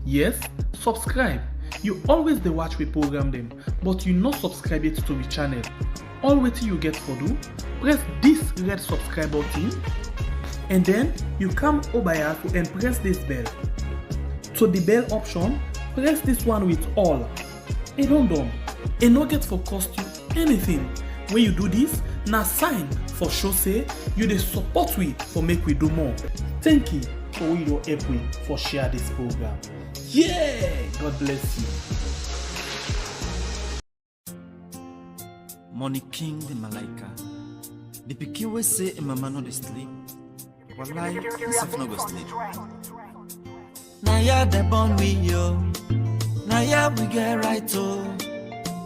Yes, subscribe. You always dey watch we program them, but you no subscribe yet to we channel. All wetin you get for do, press this red subscribe button and then you come over here and press this bell. To the bell option, press this one with all. And done. And no get for cost you anything. When you do this, na sign for show say you dey support we for make we do more. Thank you for your help we for share this program. Yeah, God bless you. Money King the Malaika. The pikin we say mama no dey sleep. Wallahi, himself no go sleep. Now ya the born we yo. Now ya we get right oh.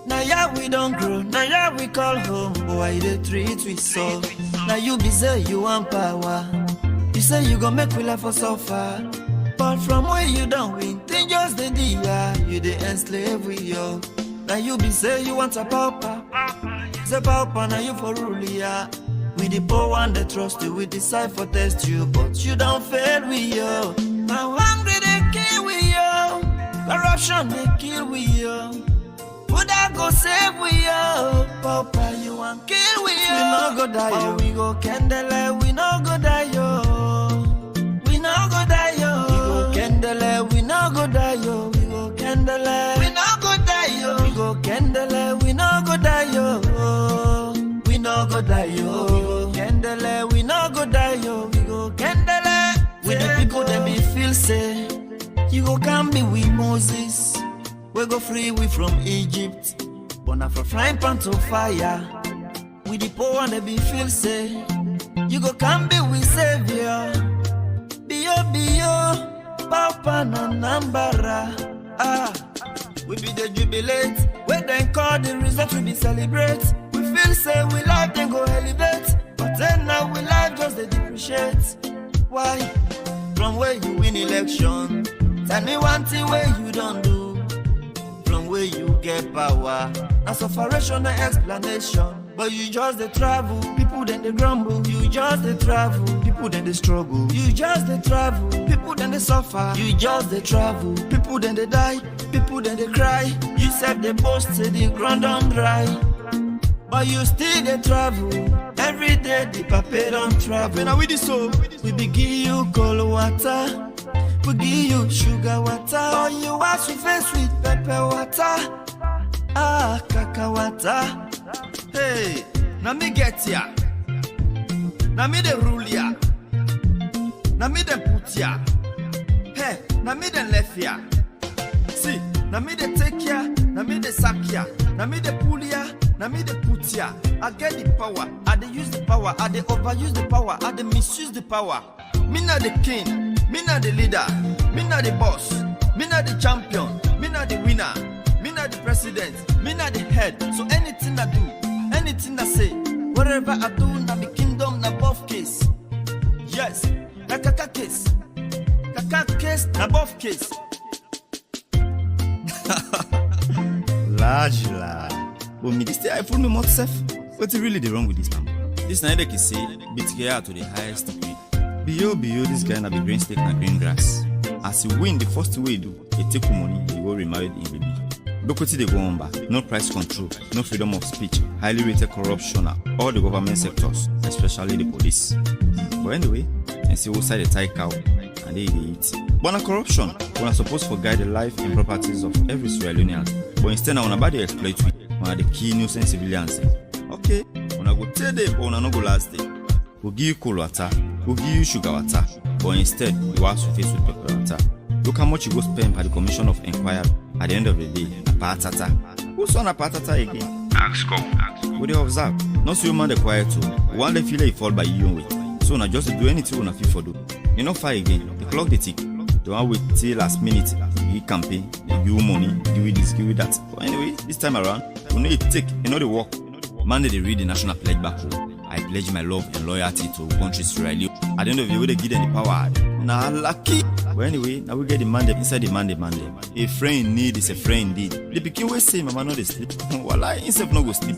Now ya we don't grow. Now ya we call home. Boy they treat we so. Now you be say you want power. You say you gon' make we life for suffer. But from where you don't win, they just the dia. You the enslave we yo. Now you be say you want a pauper. Say pauper now you for rule ya. We the poor one that trust you, we decide for test you, but you don't fail we yo. Now hungry they kill we yo. Corruption they kill we yo. Would I go save we yo? Papa you want kill we yo. We no go die yo. We go candle, we no go die yo. We no go die yo. We go candle, we no go die yo. We go candle, we no go die yo. We go candle, we no go die yo. We no go die yo. We go candle, we no go die yo. We go candle. With the people that me feel say, you go come be with Moses. We go free we from Egypt. But now from frying pan to fire. With the poor one that be feel say, you go come be with Savior. Bio, Papa na Nambara. Ah, we be the jubilate. When they call the result we be celebrate. We feel say we life then go elevate. But then now we life just they depreciate. Why? From where you win election, tell me one thing where you don't do. From where you get power, a sufferation and explanation. But you just the travel, people then they grumble. You just the travel, people then they struggle. You just the travel, people then they suffer. You just the travel, people then they die, people then they cry. You said they boast, say the ground on dry. But you still the travel. Every day the papa don't travel. Now with this so we be give you cold water. We give you sugar water. Or you wash your face with pepper water. Ah, kaka water. Hey, now me get ya. Now me the rule ya. Now me the put ya. Hey, now me the left ya. See, now me the take ya. Now me the sack ya. Now me the pull ya. Now me the put ya. I get the power. I dey use the power. I dey overuse the power. I dey misuse the power. Me not the king. Me not the leader. Me not the boss. Me not the champion. Me not the winner. Me not the president. Me not the head. So anything I do, anything I say, whatever I do, na me kingdom na buff case. Yes, na kaka case. Kaka case na buff case. Large. But me this day I fool me myself. What's really the wrong with this man? This night they can say, beat here to the highest degree. Bio, this guy na be green steak na green grass. As he win, the first way he do, he take money, he go remarried in baby. Bokoti they go on back. No price control, no freedom of speech, highly rated corruption at all the government sectors, especially the police. But anyway, and see who side the tie cow and they eat. But na corruption, we are supposed to guide the life and properties of every Sierra Leonean. But instead, now nobody exploit we. One of the key innocent civilians. Okay, when I go tell them, but when I no go last day. We'll give you cold water, we'll give you sugar water, but instead, you have to face with pepper water. Look how much you go spend by the commission of inquiry at the end of the day. A patata. Who's on a patata again? Ask. What do you observe? Not so you man the quiet too. One day feel like you fall by you way. So now just do anything you want to feel for do. You know fire again. The clock they tick. Don't wait till last minute. You campaign, you give you money, give you this, give you that. But anyway, this time around, you know it take, you know the work. Man, they read the national pledge back home. I pledge my love and loyalty to country Sierra Leone. At the end of the day, they give them the power. Nah, lucky. But anyway, now we get the mandate inside the mandate. A friend in need is a friend indeed. The pikin will say, Mama, no, they sleep. Wallah, himself no go sleep.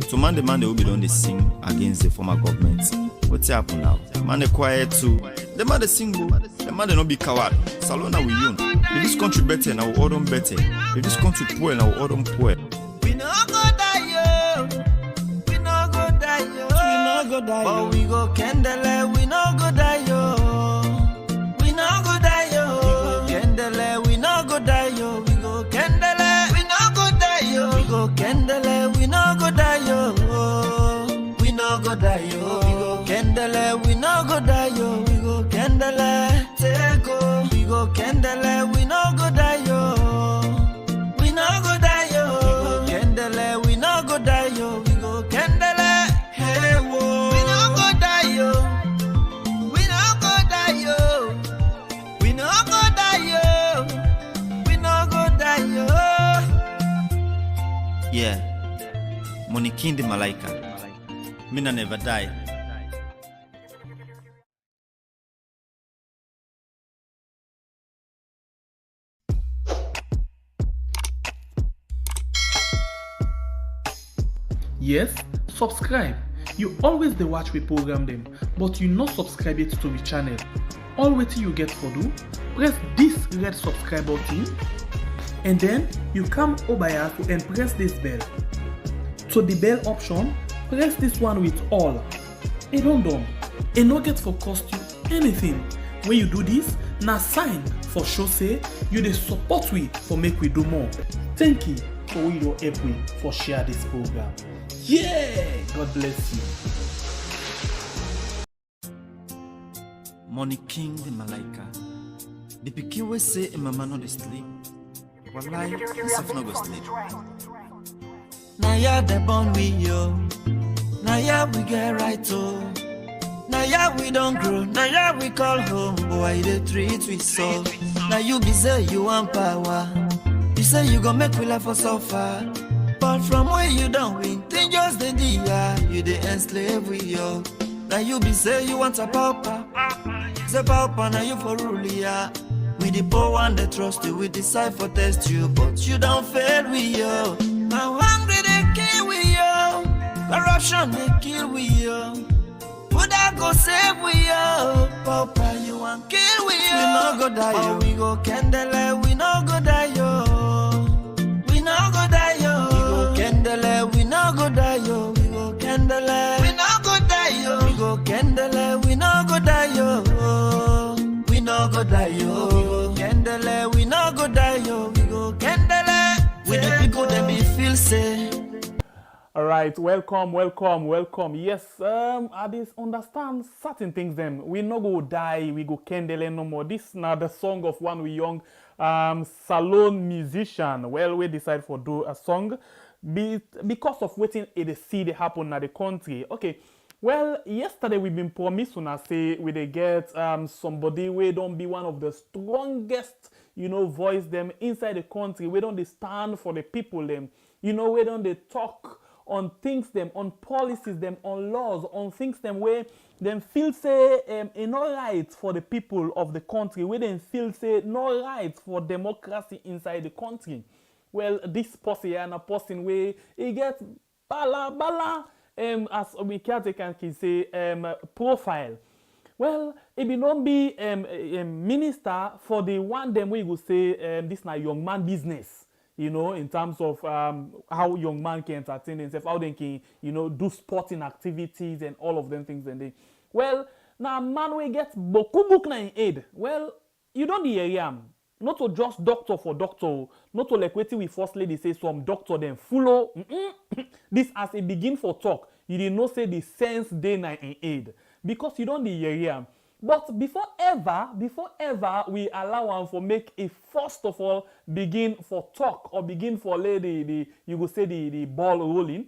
So man, they will be done, they sing against the former government. What's happened now? Man, they quiet too. The man they sing, the man they not be coward. Salona we young. If this country better, now we all better. If this country poor, now we all poor. We no go die yo. We no go die yo. We no go die yo. But we go candle. We no go die yo. We no go die yo. We go candle. We no go die yo. We go candle. We no go die yo. We go candle. We no go die yo. We no go die yo. We go candle. We no go die yo. We go candle. Take go. We go candle. We no go die yo. We no go die yo. Candle, we no go die yo. We go candle. Hey whoa. We no go die yo. We no go die yo. We no go die yo. We no go die yo. Yeah. Money King the Malaika. Mina never die. Yes, subscribe. You always dey watch we program them, but you not subscribe yet to the channel. All wetin you get for do, press this red subscribe button, and then you come over here and press this bell. To the bell option, press this one with all. E don done. E no get for cost you anything. When you do this, na sign for show say you dey support we for make we do more. Thank you for we don help we for share this program. Yeah, God bless you. Money King the Malaika. The pikin we say a mama no dey sleep. Wallahi, himself no go sleep. Now ya the born we yo. Now ya we get right oh. Now ya we don't grow. Now ya we call home. Boy they treat we so. Now you be say you want power. You say you gon' make we life for suffer. But from where you don't win, they just the dia. You the enslave we yo. Now you be say you want a pauper. Say pauper now you for rule ya. We the poor one they trust you. We decide for test you, but you don't fail we yo. Now hungry they kill we yo. Corruption they kill we yo. Would I go save we yo? Pauper you want kill we yo. We no go die yo. We go candle. We no go die yo. We no go die yo. Candle, we no go die yo. We go candle, we no go die yo. We go candle, we no go die yo. We no go die yo. We go candle, we no go die yo. We go candle. With the people that me feel say. All right, welcome. Yes, I just understand certain things. Them we no go die, we go candle no more. This now the song of one we young salon musician. Well, we decide for do a song. Because of waiting it see they happen in the country. Okay, well, yesterday we've been promised when I say we they get somebody we don't be one of the strongest, voice them inside the country. We don't they stand for the people them. We don't they talk on things them, on policies them, on laws, on things them where them feel say no rights for the people of the country. We then feel say no rights for democracy inside the country. Well, this person here and a person where he gets bala as we can say profile. Well, it be not be a minister for the one them we go say this na young man business. In terms of how young man can entertain himself, how they can do sporting activities and all of them things and they. Well, now man we get book na in aid. Well, you don't hear him. Not to just doctor for doctor, not to like waiting we first lady say some doctor then follow. This as a begin for talk. You did not say the sense day na in aid because you don't hear him. But before ever we allow him for make a first of all begin for talk or begin for lay the you go say the ball rolling.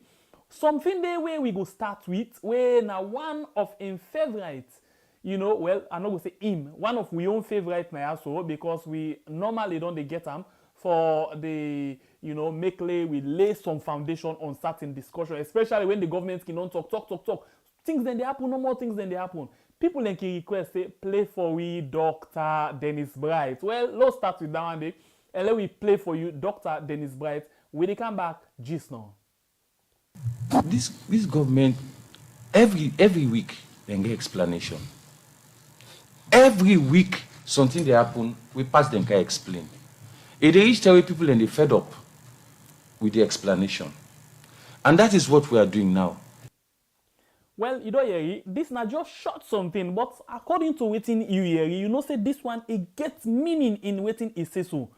Something there where we go start with where now one of in favorites. Well, I'm not going to say him. One of we own favorite now also because we normally don't get them for the, make we lay some foundation on certain discussion, especially when the government can talk. Things then they happen, no more things then they happen. People then can request, say, play for we Dr. Dennis Bright. Well, let's start with that one day. And let we play for you Dr. Dennis Bright. When they come back, just now. This government, every week, they get explanation. every week something they happen, we pass them can explain. It they reach tell people and they fed up with the explanation. And that is what we are doing now. Well, you don't hear this not just short something, but according to waiting you hear, you know say this one it gets meaning in waiting it says so.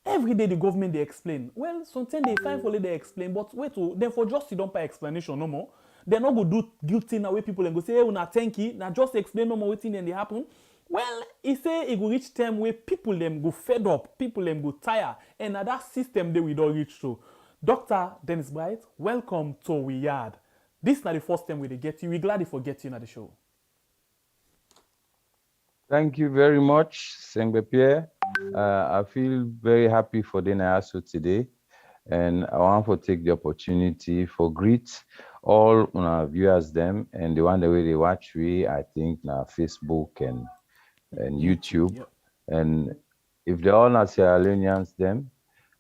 Every day the government they explain. Well, sometimes they find for they explain, but wait, then for just you don't pay explanation no more. They're not going to do guilty now way people and go say, hey, una thank you, now just explain no more waiting and they happen. Well, he say it will reach time where people them go fed up, people them go tired, and now that system they will don't reach to. Dr. Dennis Bright, welcome to We Yard. This is not the first time we get you. We're glad to forget you at the show. Thank you very much, Sengbe Pierre. I feel very happy for the Nayaso today, and I want to take the opportunity for greet all our viewers them and the one the way they watch we, I think now Facebook and YouTube. Yep. And if they're all not Sierra Leoneans them,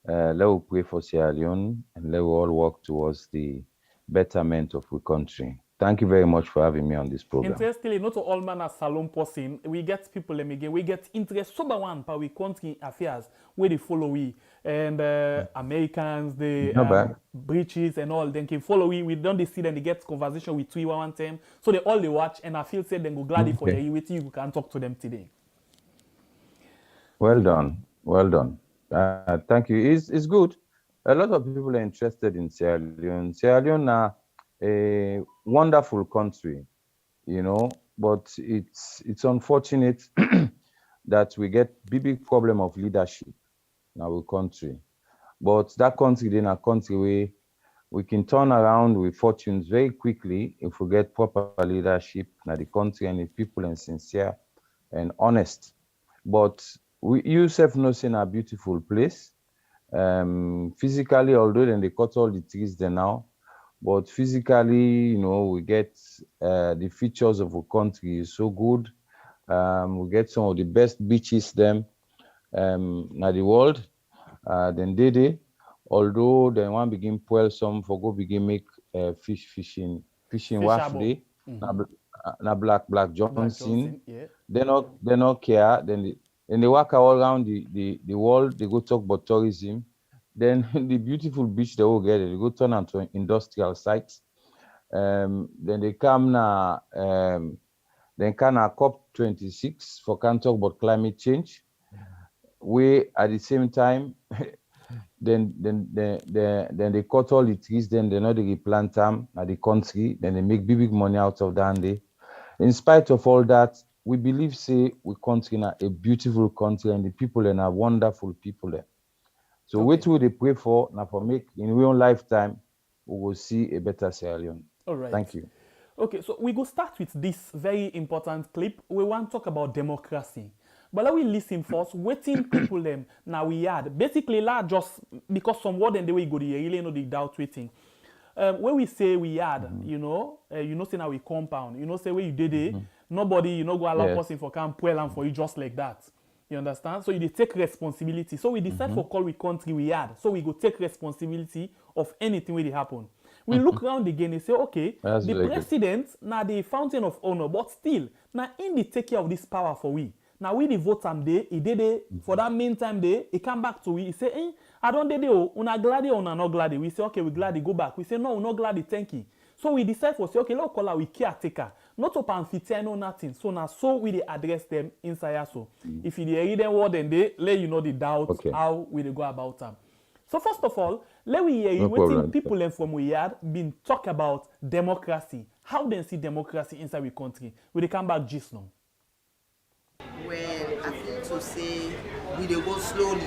let us pray for Sierra Leone and let us all work towards the betterment of the country. Thank you very much for having me on this program. Interestingly, not all man as salon person, we get people again, we get interest sober one by we country affairs where they follow we and Americans, the British and all, then can follow we don't they see them, they get conversation with we one time. So they all they watch and I feel said then go glad for you with you can talk to them today. Well done. Well done. Thank you. It's good. A lot of people are interested in Sierra Leone. Sierra Leone are a wonderful country, you know, but it's unfortunate that we get big problem of leadership in our country. But that country then a country where we can turn around with fortunes very quickly if we get proper leadership in the country and the people are sincere and honest. But we yourself know in a beautiful place. Physically, although then they cut all the trees there now, but physically, you know, we get the features of a country is so good. We get some of the best beaches them in the world. Then they, although they want begin pull some for go begin make fishing wash day. Na Black Johnson. Yeah. They not care. Then they walk all around the world. They go talk about tourism. Then the beautiful beach they will get, they go turn into industrial sites. Then they come now, then can COP26 for can talk about climate change. We at the same time, then they cut all the trees, then they know they replant them at the country, then they make big money out of that. In spite of all that, we believe say we country now a beautiful country and the people are wonderful people there. So what will they pray for now for make in real lifetime we will see a better Sierra Leone. All right. Thank you. Okay, so we go start with this very important clip. We want to talk about democracy. But let we listen first. Waiting people them now we had basically just because some word and the way you go you really know the doubt waiting. When we say we had, you know say now we compound, say where you did it, nobody, go allow person for camp well and for you just like that. You understand? So you take responsibility. So we decide for call we country we had. So we go take responsibility of anything when it happen. We look around again and say, okay, the president now the fountain of honor, but still now in the take care of this power for we. Now we the vote time day, he did it for that meantime day, he come back to we, he say, I don't did it, una glad or una not glad. We say, okay, we glad go back. We say, no, we're not glad, thank you. So we decide for say, okay, let's call our caretaker. Not up and fit no nothing. So now so we address them inside so. If you read them word and they let you know the doubt how we go about them. So first of all, let we hear you waiting people and from we had been talk about democracy. How they see democracy inside we country. We they come back just now. Well, I feel to say we dey go slowly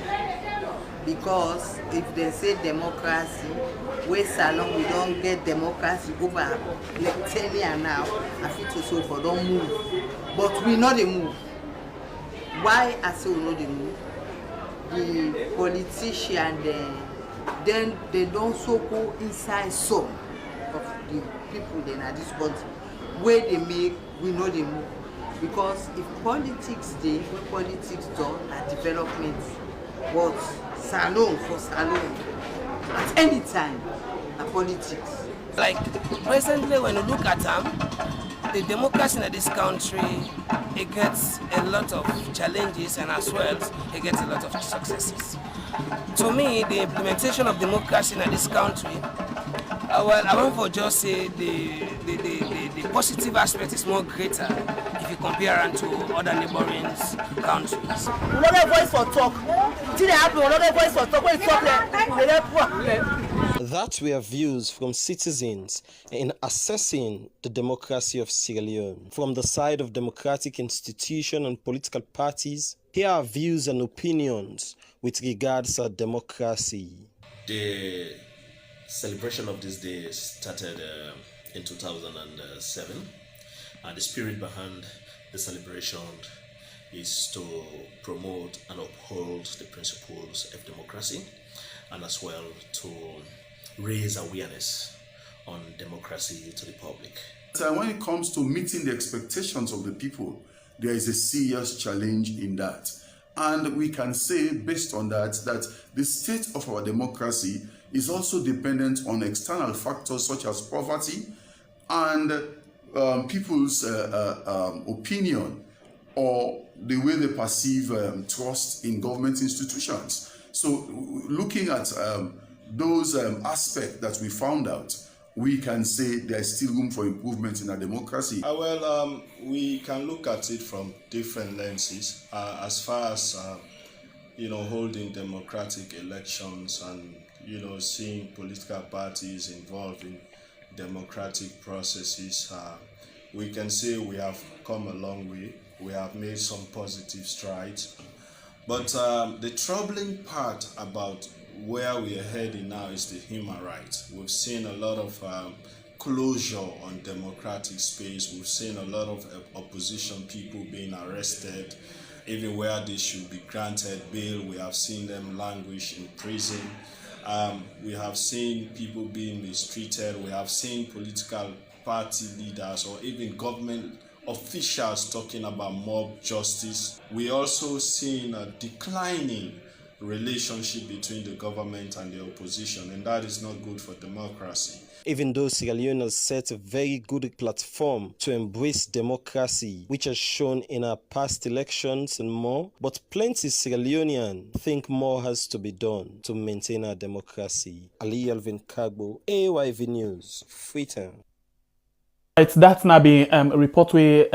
because if they say democracy, we salon we don't get democracy over like 10 years now. I feel to say we don't move, but we know they move. Why I say we know they move? The politicians then they don't so go inside some of the people then at this country where they make we know they move. Because if politics dey, when politics done at development, what salon for salon, at any time, at politics. Like presently, when you look at them, the democracy in this country, it gets a lot of challenges and as well it gets a lot of successes. To me, the implementation of democracy in this country, well, I want to just say the positive aspect is more greater if you compare it to other neighboring countries. Another voice for talk. Another voice for talk. When you talk, that were views from citizens in assessing the democracy of Sierra Leone. From the side of democratic institutions and political parties, here are views and opinions with regards to democracy. The celebration of this day started in 2007, and the spirit behind the celebration is to promote and uphold the principles of democracy, and as well to raise awareness on democracy to the public. So when it comes to meeting the expectations of the people, there is a serious challenge in that. And we can say, based on that, that the state of our democracy is also dependent on external factors such as poverty and people's opinion or the way they perceive trust in government institutions. So looking at those aspects that we found out, we can say there is still room for improvement in our democracy. Well, we can look at it from different lenses as far as holding democratic elections and seeing political parties involved in democratic processes. We can say we have come a long way. We have made some positive strides, but the troubling part about where we are heading now is the human rights. We've seen a lot of closure on democratic space. We've seen a lot of opposition people being arrested, even where they should be granted bail. We have seen them languish in prison. We have seen people being mistreated. We have seen political party leaders or even government officials talking about mob justice. We also seen a declining relationship between the government and the opposition, and that is not good for democracy. Even though Sierra Leone has set a very good platform to embrace democracy, which has shown in our past elections and more, but plenty Sierra Leoneans think more has to be done to maintain our democracy. Ali Alvin Kagbo, AYV News, Freetown. That's now been a report where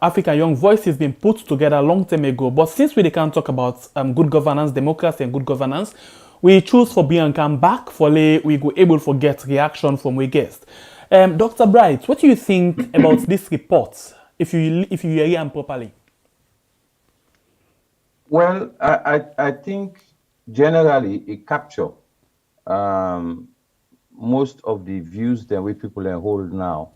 African Young Voices been put together a long time ago. But since we can't talk about good governance, democracy and good governance, we choose for being come back for we go able to get reaction from we guest. Dr. Bright, what do you think about this report? If you hear him properly. Well, I think generally it captures most of the views that we people hold now.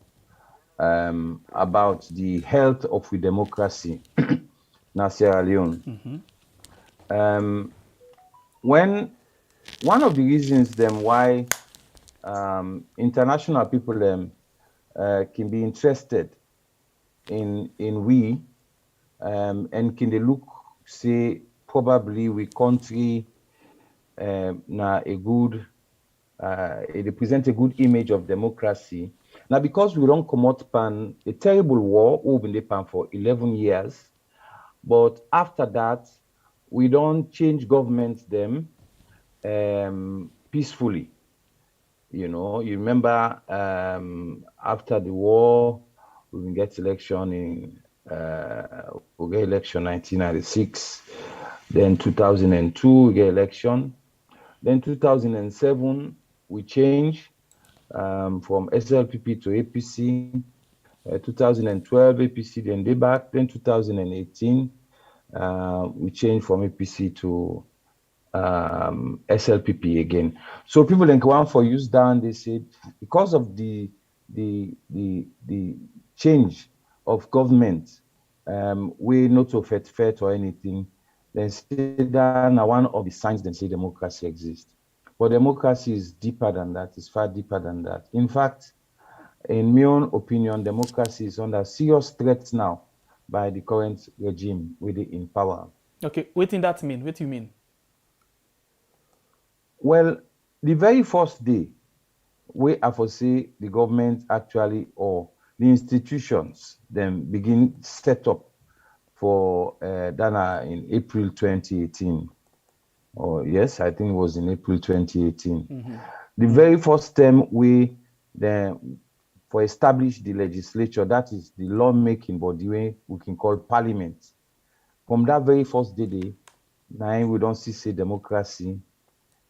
About the health of the democracy in Sierra Leone. When one of the reasons then why international people can be interested in we and can they look say probably we country na a good it present a good image of democracy. Now, because we don't come out pan a terrible war over the pan for 11 years, but after that, we don't change governments them peacefully. You remember after the war, we get election in we get election 1996, then 2002 we get election, then 2007 we change. From SLPP to APC, 2012 APC, then they back, then 2018 we changed from APC to SLPP again. So people then go on for use down. They said because of the change of government, we not so fair or anything. Then say that now one of the signs then say democracy exists. But democracy is deeper than that, it's far deeper than that. In fact, in my own opinion, democracy is under serious threat now by the current regime with it in power. Okay, what does that mean? What do you mean? Well, the very first day, we have to say the government actually, or the institutions then begin set up for Dana in April 2018. Or yes, I think it was in April 2018. The very first term we then for establish the legislature, that is the lawmaking body we can call parliament. From that very first day, now we don't see say democracy,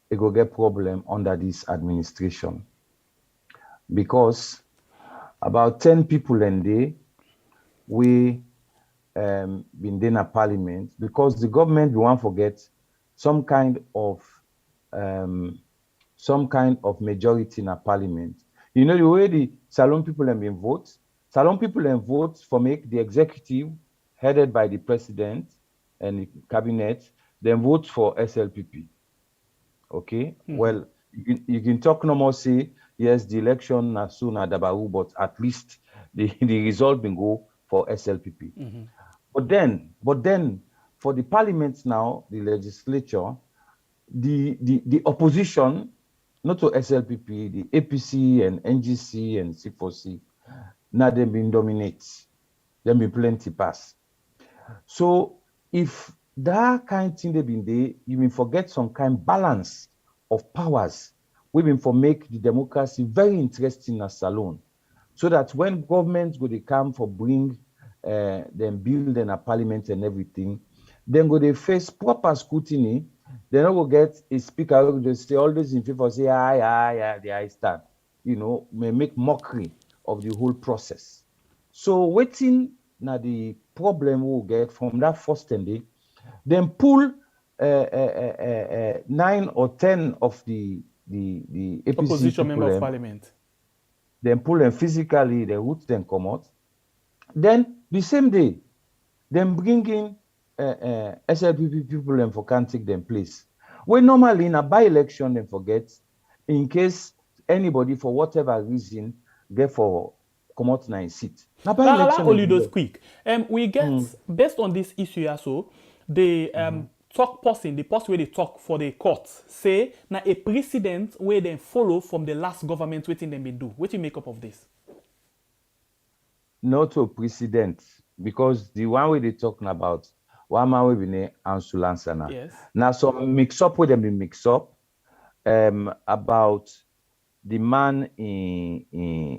it go get problem under this administration. Because about 10 people in there, we been in a parliament, because the government we want forget some kind of majority in a parliament. You know the way the Salon people have been vote? Salon people have vote for make the executive headed by the president and the cabinet, then vote for SLPP. Okay? Well, you can talk no more say, yes, the election na soon at Dabaru, but at least the result will go for SLPP. But then for the parliament now, the legislature, the opposition, not to SLPP, the APC and NGC and C4C, now they've been dominate. They've been plenty pass. So if that kind of thing they've been there, you will forget some kind balance of powers. We will for make the democracy very interesting as Salon. So that when governments go they come for bring them build in a parliament and everything, then go they face proper scrutiny. They not go get a speaker who just say always in favor, say aye, the aye stand. You know, may make mockery of the whole process. So waiting now the problem we'll get from that first day, then pull 9 or 10 of the APC opposition member of parliament. Then pull them physically, the roots then come out. Then the same day, then bring in SLPP people and for can't take them place. When normally in a by-election they forget, in case anybody for whatever reason get for come out 9 seat. Now by-election only those quick. We get based on this issue also, the talk person, the person where they talk for the court, say now a precedent where they follow from the last government waiting them been do. What you make up of this? Not a precedent, because the one way they talking about one man will be Ansulansana. Yes. Now some mix up with them be mix up about the man in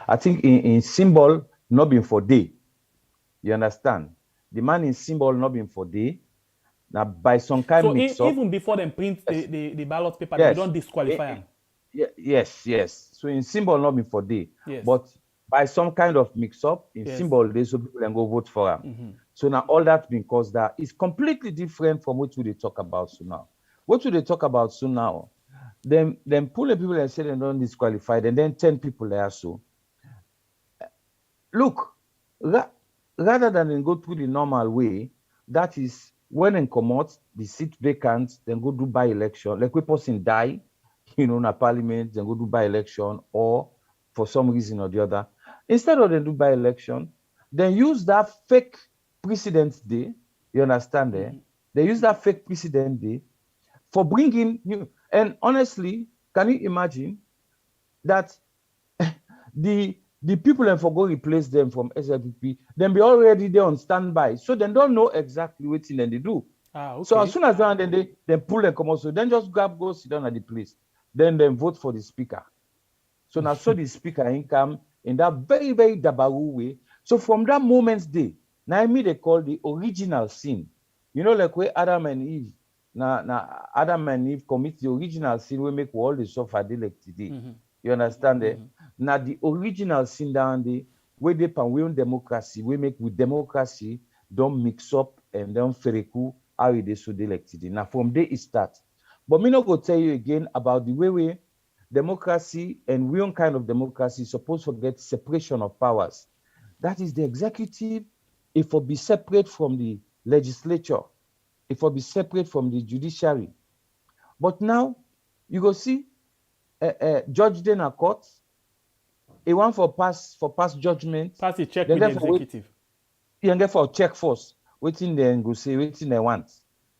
I think in symbol not being for day. You understand? The man in symbol not being for day. Now by some kind so mix up. Even before them print the ballot paper, yes. They don't disqualify them. Yes. So in symbol not being for day. Yes. But by some kind of mix-up in symbol, they so people can go vote for him. So now all that being caused that is completely different from what we talk about so now. What we talk about so now? Then pull the people and say they don't disqualified, and then 10 people there so. Look, rather than go through the normal way, that is when they come out, the seat vacant, then go do by-election. Like we person die, in a parliament, then go do by-election, or for some reason or the other. Instead of them do by-election, then use that fake precedent day, you understand there? They use that fake precedent day for bringing new. And honestly, can you imagine that the people and for go replace them from SLPP, then be already there on standby, so they don't know exactly what thing they do. Okay. So as soon as they pull and come out, so then just go sit down at the place, then vote for the speaker. So now so the speaker income in that very, very dabaru way. So from that moment's day, now they call the original sin. You know, like where Adam and Eve, now Adam and Eve commit the original sin, we make all the suffer like today. You understand that? Now the original sin down there, where they pan democracy, we make with democracy, don't mix up and don't feriku how they so like today. Now from there it starts. But me not go tell you again about the way democracy and we own kind of democracy is supposed to get separation of powers. That is the executive, it will be separate from the legislature, it will be separate from the judiciary. But now you go see judge then a court, a one for pass judgment. Pass the check with the executive. You get for check first, waiting then go say waiting they want.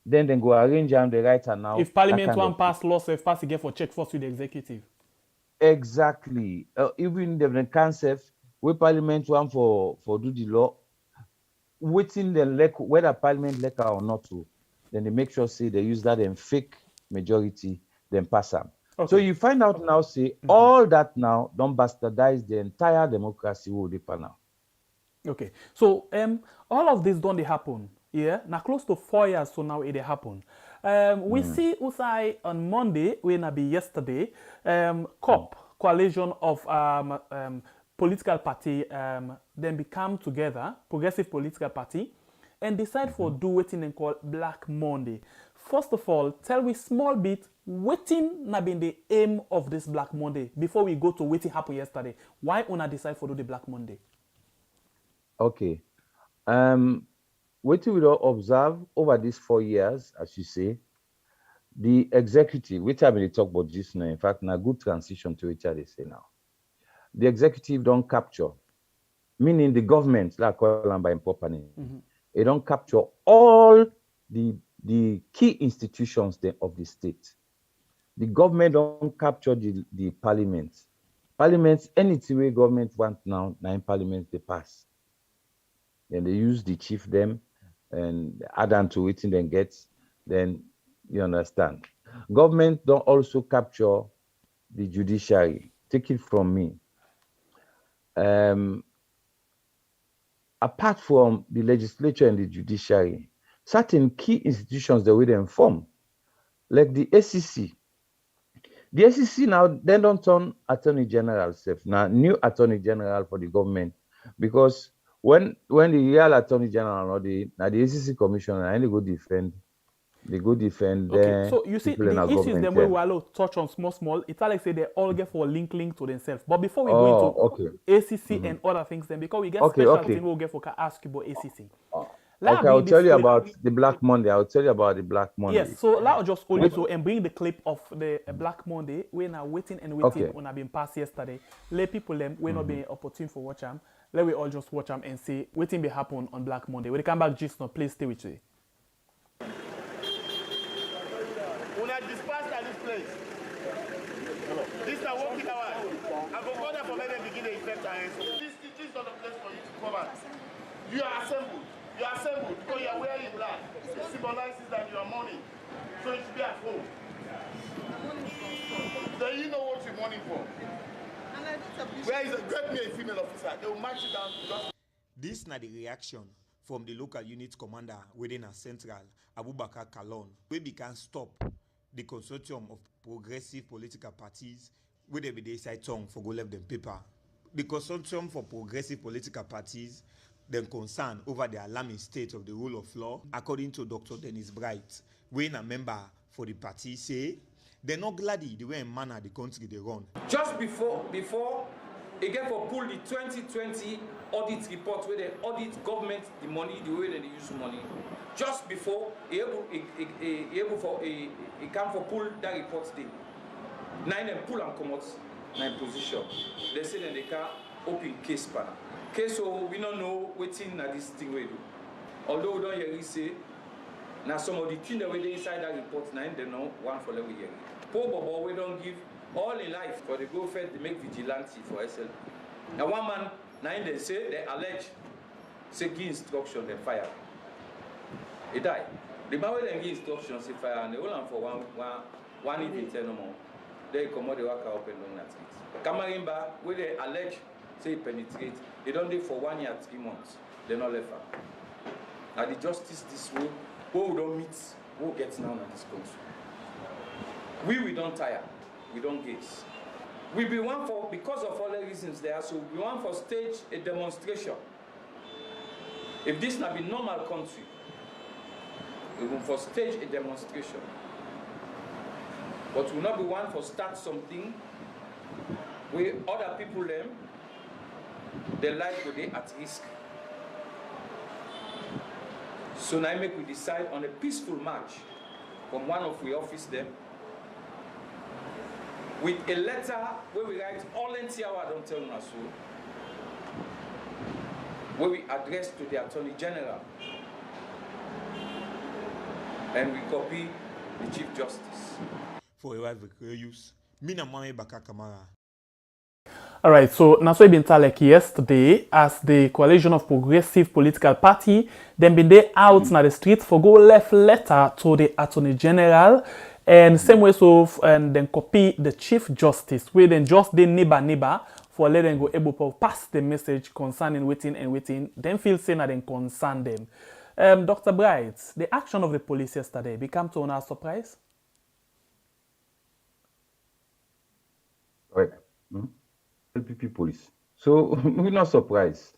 Then go arrange them the right and now. If Parliament one pass law, so if pass again for check first with the executive. Exactly. Even the concept where Parliament want for do the law, waiting the whether Parliament like or not to, then they make sure say they use that in fake majority, then pass them. So Okay. you find out now, say all that now don't bastardize the entire democracy will depend now. Okay. So all of this don't they happen. Yeah. Now close to 4 years so now it happen. We see Usai on Monday, when I be yesterday, COP, coalition of political party, then become together, progressive political party, and decide for do wetin dem call Black Monday. First of all, tell we small bit wetin na been the aim of this Black Monday before we go to wetin happen yesterday. Why una decide for do the Black Monday? Okay. What we will observe over these 4 years, as you say, the executive, which I will talk about just now, in fact, na good transition to which they say now. The executive don't capture, meaning the government, like call them by improper name, they don't capture all the key institutions of the state. The government don't capture the parliament. Parliament, anything where government want now, in parliament they pass. Then they use the chief them and add on to it and then gets, then you understand. Government don't also capture the judiciary. Take it from me. Apart from the legislature and the judiciary, certain key institutions that we then form, like the ACC. The ACC now, they don't turn Attorney General self. Now, new Attorney General for the government, because when the real Attorney General or the ACC Commissioner, and they go defend. Okay, so you see the issues them where we allow touch on small. It's like say they all get for link to themselves. But before we go into ACC and other things, then because we get special thing we'll get for ask you about ACC. Okay, I'll tell you about the Black Monday. Yes, so I'll just also and bring the clip of the Black Monday. We're now waiting on have been passed yesterday. Let people them we're not being opportune for watch them. Let we all just watch them and see waiting be happen on Black Monday. When they come back, just now, please stay with you. This is a working hour. I go order for men begin the effect and this is not a place for you to come out. You are assembled. You are assembled because you are wearing black. It symbolizes that you are mourning. So you should be at home. Then you know what you're mourning for. Where is get me a female officer? They will march you down just. This is the reaction from the local unit commander within a central, Abubakar Kalon, where we can stop the consortium of progressive political parties where they be decide tongue for go left them paper. The consortium for progressive political parties then concerned over the alarming state of the rule of law, according to Dr. Dennis Bright, when a member for the party say they're not glad the way in manner the country they run. Just before again for pull the 2020 audit report where they audit government the money, the way that they use money. Just before he come for pull that report day. Nine and pull and come out nine position. They say that they can open case panel. Case so we don't know waiting at this thing we do. Although we don't hear it say now some of the things that we inside that report nine they know one for them we hear. Poor Bobo we don't give all in life for the go first they make vigilante for SL. Now one man nine they say they allege say give instruction they fire. He died. The man will then give instructions if fire and they hold on for one even 10 no more. They come out the work up and down that street. Kamarimba where they allege say he penetrate, they don't live for 1 year 3 months. They not left her. Now the justice this way, who we don't meet, who gets now in this country. We don't tire, we don't gaze. We be one for because of all the reasons there, so we want for stage a demonstration. If this not be normal country, we will for stage a demonstration. But we will not be one for start something where other people them, their life will be at risk. So now make we decide on a peaceful march from one of the office them with a letter where we write all NTR don't tell us so, where we address to the Attorney General and we copy the Chief Justice. For a while, use Mina Mame Baka Kamara. All right, so Naso been like yesterday as the coalition of progressive political party, then been there out na the street for go left letter to the Attorney General, and same way so and then copy the Chief Justice, where then just the neighbor for let them go able to pass the message concerning waiting, then feel saying that then concern them. Dr. Bright, the action of the police yesterday became to our surprise? Right. LPP police. So we're not surprised.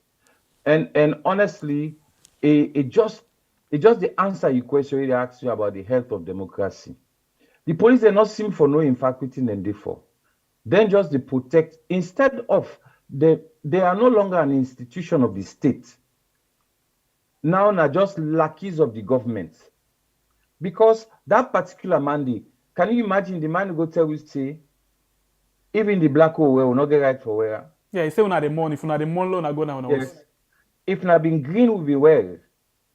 And honestly, it just the answer you question really asks you about the health of democracy. The police are not seem for no infacting and therefore. Then just they protect instead of they are no longer an institution of the state. Now they're just lackeys of the government. Because that particular mandate, can you imagine the man who go tell you say, even the black hole will not get right for where? Yeah, he say when the money, if you the money, na go now. Yes. If na been green will be well,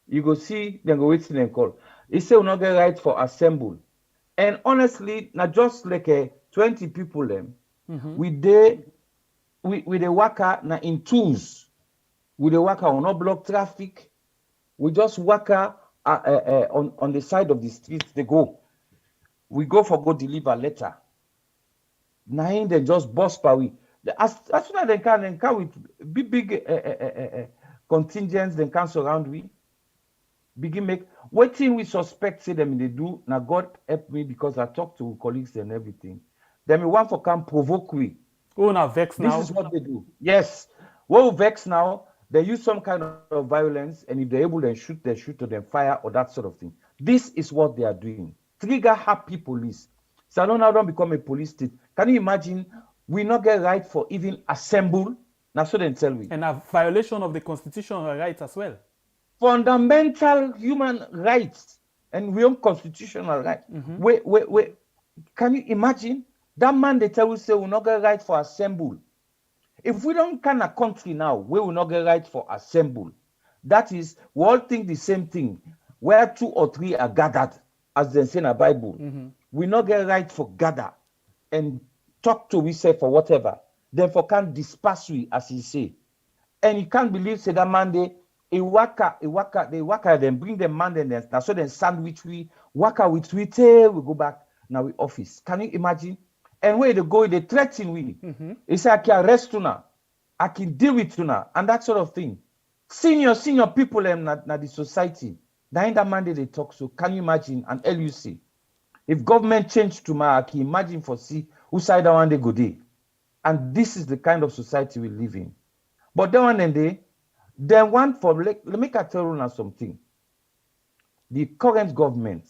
you go see then go waiting and call. He say will not get right for assemble. And honestly, not just like 20 people them, we the worker na in twos. With the worker will not block traffic. We just worker on the side of the street they go. We go for go deliver letter. Now they just bust per week. As soon as they can with big contingents, they can surround we. Begin make waiting we suspect say them they do. Now God help me because I talk to colleagues and everything. Then we want for come provoke we. Oh, now vex now. This is what they do. Yes. What vex now? They use some kind of violence, and if they're able, then shoot, they shoot or then fire or that sort of thing. This is what they are doing. Trigger happy police. Salon now don't become a police state. Can you imagine? We not get right for even assemble. Now so then tell we. And a violation of the constitutional rights as well. Fundamental human rights and we own constitutional rights. Wait. Can you imagine? That man they tell we say we not get right for assemble. If we don't kind of country now, we will not get right for assemble. That is, we all think the same thing. Where 2 or 3 are gathered, as they say in the Bible, we not get right for gather and talk to we say for whatever. Therefore can disperse we, as he say. And you can't believe say that man they waka, then bring them man then so then sandwich we waka with we till we go back now we office. Can you imagine? And where they go, they threaten we. They say, I can arrest you now. I can deal with you now. And that sort of thing. Senior people in the society. Now in that mandate they talk. So can you imagine an LUC? If government changed tomorrow, I can imagine for see who side that one they go there. And this is the kind of society we live in. But then one day, then one for let me tell you now something. The current government,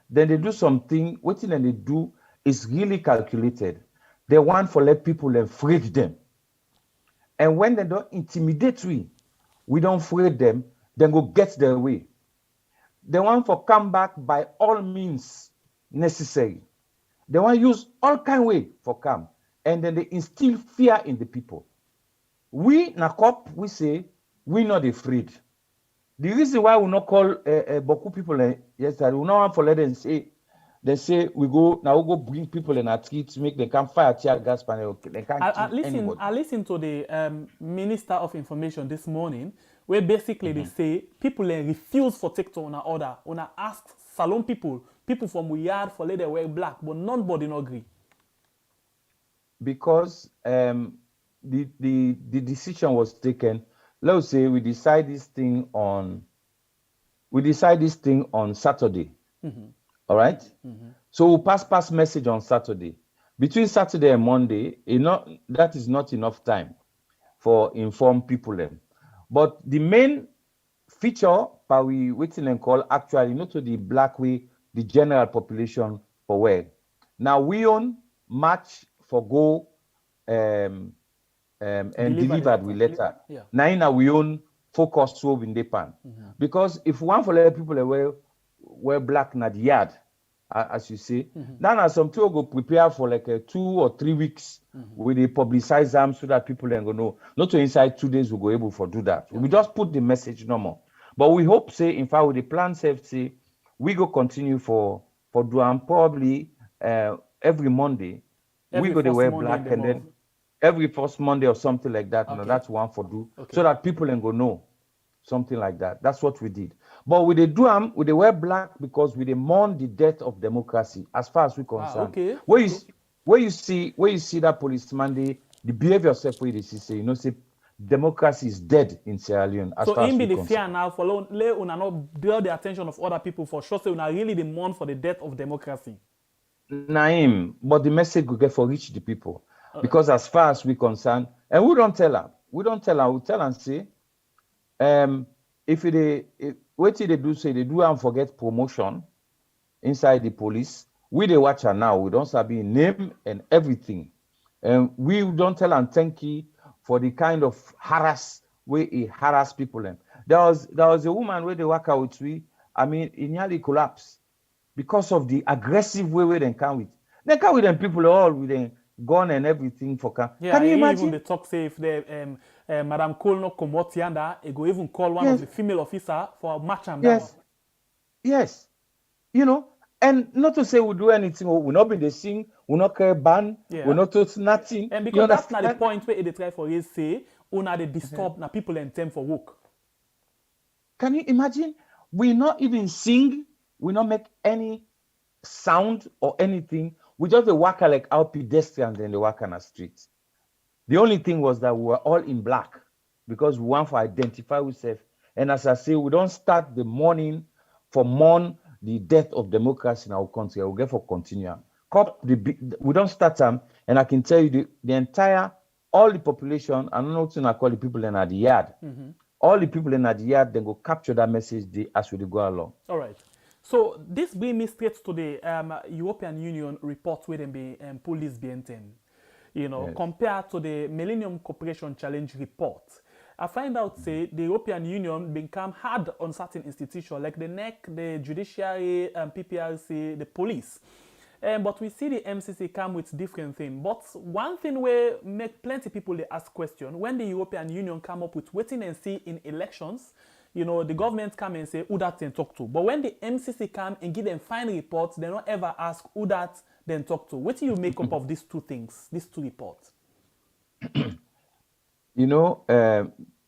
then they do something, what then they do is really calculated. They want to let people afraid them. And when they don't intimidate we don't afraid them, then go get their way. They want to come back by all means necessary. They want to use all kind of way for come. And then they instill fear in the people. We, na cop, we say, we not afraid. The reason why we not call beaucoup people yesterday, we not want to let them say, they say we go bring people in our streets to make them can fire tear gas panel. They can't kill anybody. I listened to the Minister of Information this morning, where basically they say people refuse for take to una order. Una ask salon people from we yard for let them wear black, but nobody not agree. Because the decision was taken. Let's say we decide this thing on Saturday. All right. So we'll pass message on Saturday. Between Saturday and Monday, that is not enough time for inform people them. But the main feature that we waiting and call actually not to the black way, the general population for where. Now we own march for go and delivered with letter. Yeah. Now we own focus so in the pan. Because if one for let people wear black na the yard, as you say, now some people go prepare for like 2 or 3 weeks with they publicize them so that people then go know. Not to inside 2 days we go able to do that. We just put the message no more. But we hope say in fact with the plan safety, we go continue for do probably every Monday. We go to wear black and then every first Monday or something like that. Okay. No, that's one for do. Okay. So that people can go know something like that. That's what we did. But with the do we they wear black because we they mourn the death of democracy as far as we concerned. Okay. Where you see that policeman the behavior yourself where they say, say democracy is dead in Sierra Leone as so far as in we be the concerned. fear now for let una not draw the attention of other people for sure. So una really the mourn for the death of democracy. Naim, but the message we get for reach the people. Because as far as we concerned, and we don't tell her. We tell and say, what they do say they do and forget promotion inside the police. We they watch her now. We don't sabi name and everything. And we don't tell and thank you for the kind of way he harass people. There was a woman where they work out with we. I mean, it nearly collapsed because of the aggressive way they come with. They come with them people all with them gun and everything for can. Yeah, Can you imagine? Even the talk say if the Madam Cole no come out yanda, he go even call one of the female officer for match and down. Yes. And not to say we do anything, we not be the sing, we not care ban, we not do nothing. And because that's not the point where they try for you say, una they disturb na people in time for work. Can you imagine? We not even sing, we not make any sound or anything. We just walk like our pedestrians and they walk on the streets. The only thing was that we were all in black because we want to identify ourselves. And as I say, we don't start the morning for mourn the death of democracy in our country. We'll get for continuum. We don't start them, and I can tell you the entire, all the population, I don't know what I call the people in the yard. All the people in the yard, then go capture that message as we go along. All right. So this brings me straight to the European Union report where they be police BNTN. Compared to the Millennium Cooperation Challenge report. I find out say the European Union become hard on certain institutions like the NEC, the judiciary, PPRC, the police. But we see the MCC come with different things. But one thing where make plenty people they ask question, when the European Union come up with waiting and see in elections, the government come and say who that then talk to. But when the MCC come and give them fine reports, they don't ever ask who that then talk to. What do you make up of these two things, these two reports?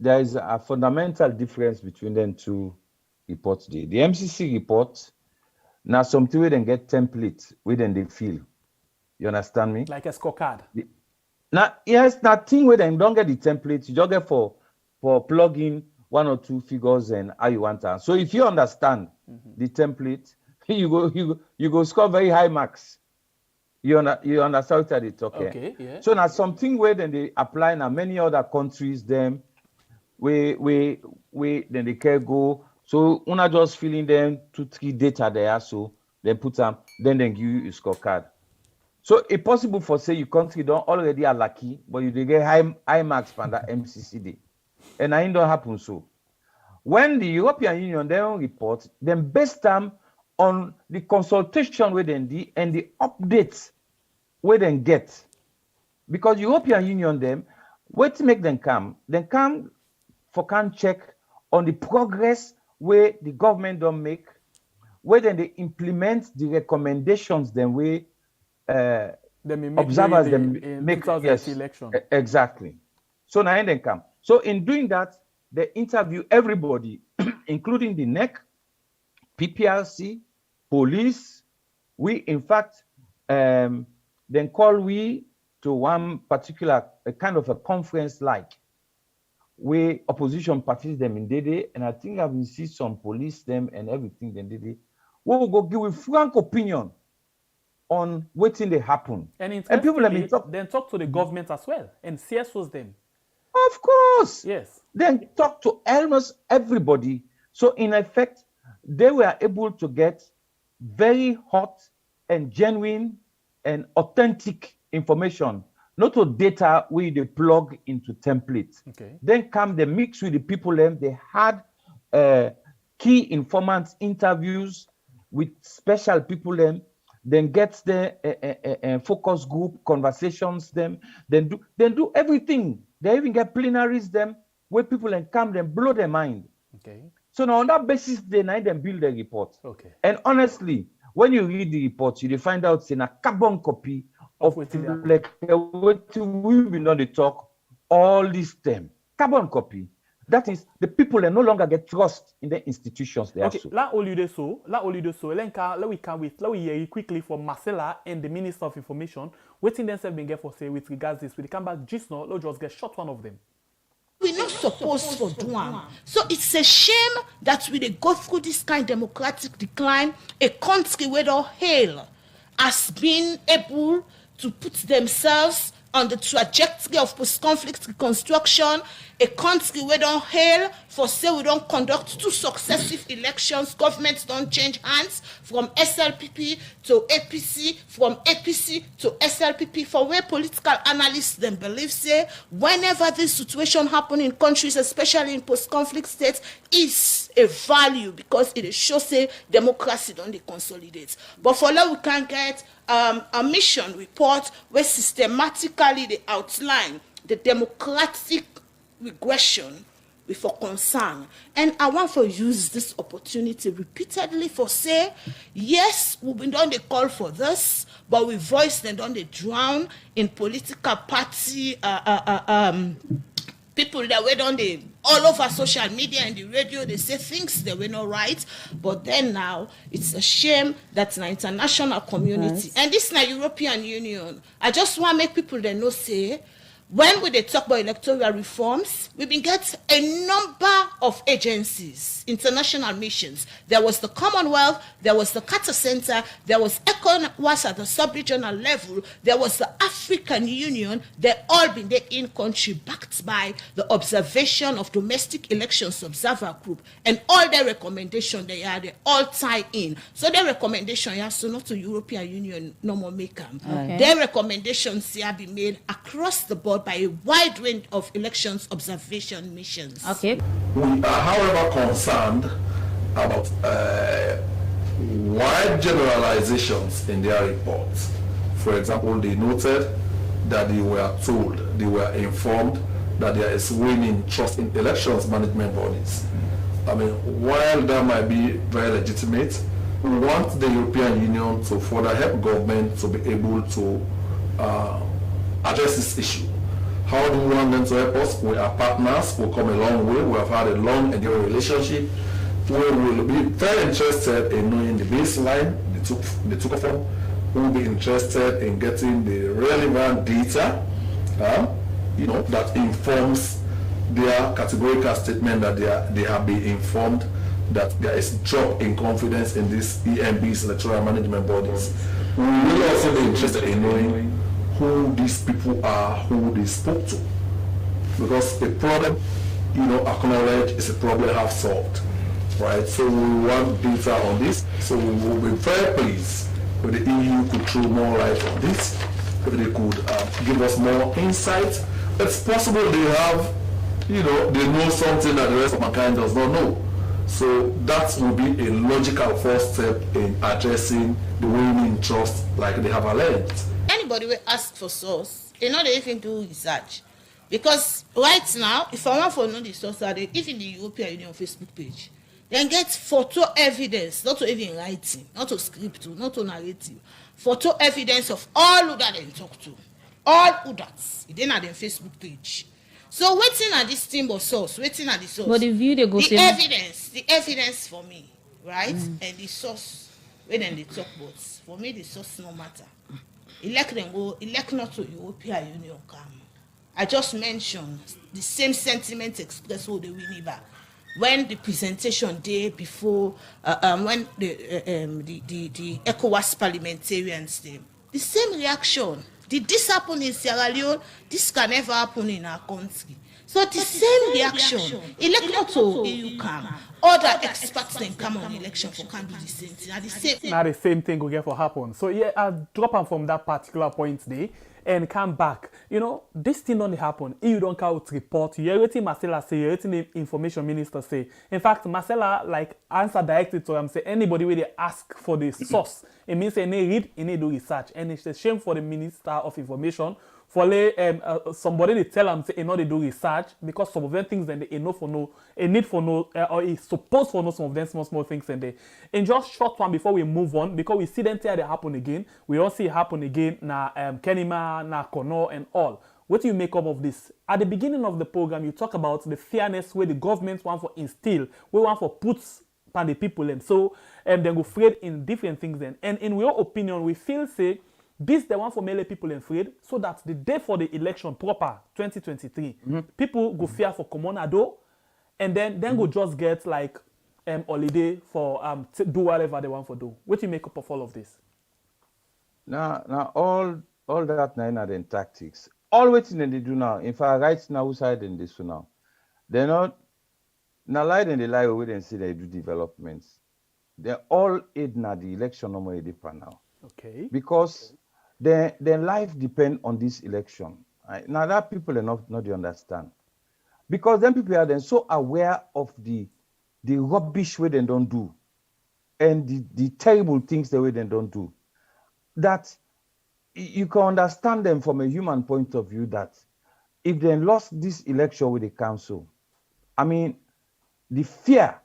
There is a fundamental difference between them two reports. The MCC report, now something we then get templates, we then they feel. You understand me? Like a scorecard. Nothing where they don't get the templates, you just get for plugging one or two figures and how you want to. So if you understand the template, you go score very high marks. You understand what they talk here. Okay, yeah. So now something where then they apply now many other countries them we then they can go. So una just filling them 2-3 data there, so then put them, then give you a scorecard. So it's possible for say your country don't already are lucky, but you get high marks from that MCCD. And it don't happen so. When the European Union they don't report, then based them on the consultation with them and the updates where they get. Because European Union them, what to make them come for can check on the progress where the government don't make, where then they implement the recommendations then where observers them make election. Exactly. So now they come. So in doing that, they interview everybody, including the NEC, PPRC, police. We in fact then call we to one particular kind of a conference like where opposition parties them in Dede, and I think I've seen some police them and everything then Dede. We will go give a frank opinion on what thing they happen. And people then talk to the government as well and CSOs them. Of course. Yes. Then talk to almost everybody. So in effect, they were able to get very hot and genuine and authentic information, not to data where they plug into templates. Okay. Then come the mix with the people them. They had key informants interviews with special people them. Then get the focus group conversations them. Then do everything. They even get plenaries them where people can come and blow their mind. Okay. So now on that basis, they now then build a report. Okay. And honestly, when you read the report, you find out it's in a carbon copy of waiting there. Like we've been on the talk all this time. Carbon copy. That is, the people no longer get trust in the institutions they are so. Let we hear quickly from Marcella and the Minister of Information. Waiting themselves been get for say with regards this. We come back just now, let's just get shot one of them. We're not supposed to do it. So it's a shame that we go through this kind of democratic decline. A country where the hail has been able to put themselves on the trajectory of post-conflict reconstruction, a country where don't hail for say we don't conduct 2 successive elections, governments don't change hands from SLPP to APC, from APC to SLPP, for where political analysts then believe say whenever this situation happen in countries, especially in post-conflict states, is a value because it shows say democracy don't consolidate. But for now we can get a mission report where systematically they outline the democratic regression with a concern. And I want to use this opportunity repeatedly for say, yes, we've been done the call for this, but we voiced and done the drown in political party people that were on the all over social media and the radio, they say things that were not right, but then now it's a shame that in the international community and this is the European Union. I just want to make people that know say when we talk about electoral reforms, we've been get a number of agencies, international missions. There was the Commonwealth, there was the Carter Center, there was ECOWAS at the sub-regional level, there was the African Union. They all been there in country, backed by the observation of domestic elections observer group, and all their recommendations they all tie in. So their recommendation so not to European Union no more make them. Their recommendations have been made across the board by a wide range of elections observation missions. Okay. We are, however, concerned about wide generalizations in their reports. For example, they noted that they were told, they were informed that there is waning trust in elections management bodies. I mean, while that might be very legitimate, we want the European Union to further help government to be able to address this issue. How do we want them to help us? We are partners, we'll come a long way, we have had a long enduring relationship. We will be very interested in knowing the baseline they took from. We will be interested in getting the relevant data, that informs their categorical statement that they have been informed that there is drop in confidence in these EMBs, electoral management bodies. We will also be interested in knowing who these people are, who they spoke to. Because a problem, acknowledged is a problem half solved, right? So we want data on this. So we will be very pleased if the EU could throw more light on this, if they could give us more insight. It's possible they have, they know something that the rest of mankind does not know. So that will be a logical first step in addressing the waning trust like they have alleged. Anybody will ask for source, they not even do research. Because right now, if I want to know the source, even the European Union Facebook page, then get photo evidence, not to even writing, not to script, not to narrative, photo evidence of all who that they talk to. All who that's then at the Facebook page. So waiting at this thing of source, waiting at the source. But the view they go the evidence for me, right? And the source, when they talk about, for me the source no matter. Elect not to European Union come. I just mentioned the same sentiment expressed with the Winneba when the presentation day before when the ECOWAS parliamentarians came. The same reaction. Did this happen in Sierra Leone? This can never happen in our country. So the same reaction. Elect not to EU come. Other experts then come on election for can do the same thing. Now the same thing will get for happen. So yeah, I'll drop them from that particular point there and come back. This thing don't happen. You don't count report. You're everything Marcella say, you're everything the information minister say. In fact, Marcella answer directly to them, say anybody where they ask for the source. It means they read, they do research. And it's a shame for the Minister of Information somebody they tell them say you know they do research because some of them things then they know for no a need for no or is supposed for no some of them small things and they in just short one before we move on because we see them tell they happen again we all see it happen again na Kenima na Kono and all. What do you make up of this? At the beginning of the program, you talk about the fairness where the government want for instill, we want for put on the people and so then go afraid in different things then. And in your opinion, we feel say this the one for many people afraid so that the day for the election proper 2023, people go fear for Comonado and then go just get like holiday for do whatever they want for do. What do you make up of all of this? Now all that nine are the tactics. All waiting they do now. In fact, right now, who side in this now? They're not now lie and they lie away and say they do developments. They're all aid now the election no more different now. Okay. Because their life depend on this election. Right? Now that people are not understand. Because then people are then so aware of the rubbish way they don't do and the terrible things the way they don't do that you can understand them from a human point of view that if they lost this election with the council, I mean, the fear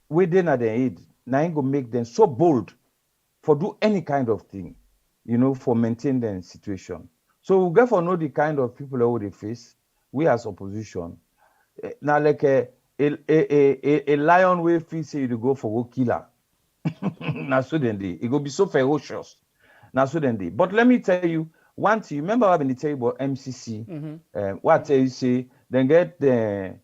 within at their aid, now ain't gonna make them so bold for do any kind of thing, for maintain their situation. So we get for know the kind of people that they face, we as opposition. Now like a lion will feel say you go for go killer. Now so then it go be so ferocious. Now so then but let me tell you one thing. You remember when they tell you about MCC? What they say then get the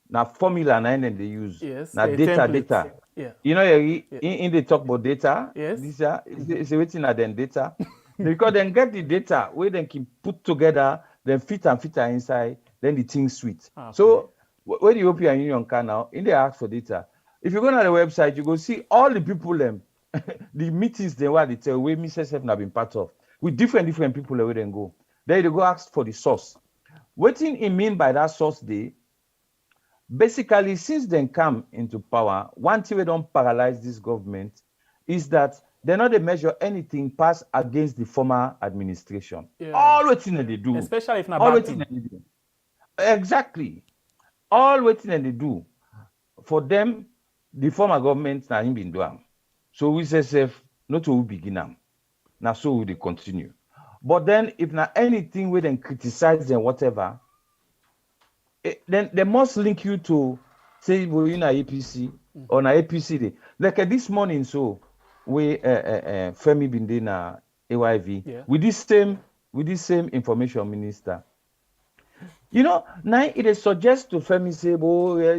now formula 9 and they use now data. Yeah. In they talk about data. Yes. This is waiting at then data because then get the data where they can put together then fit inside then the thing sweet. Okay. So where the European Union can now in they ask for data. If you go on the website, you go see all the people them. The meetings they were they tell where Mrs. have been part of with different people where they go. Then they go ask for the source. What thing it mean by that source they basically since they come into power, one thing we don't paralyze this government is that they're not they measure anything pass against the former administration. Yeah. All what thing they do. Especially if not all bad what thing. they do. Exactly. All what thing they do. For them, the former government na him been doing. So we say not to begin them. Now so we continue. But then if not anything we then criticize them whatever, then they must link you to say we're in a APC or an APC day. Like this morning, so we Femi been na AYV with this same information minister. Now it is suggest to Femi say,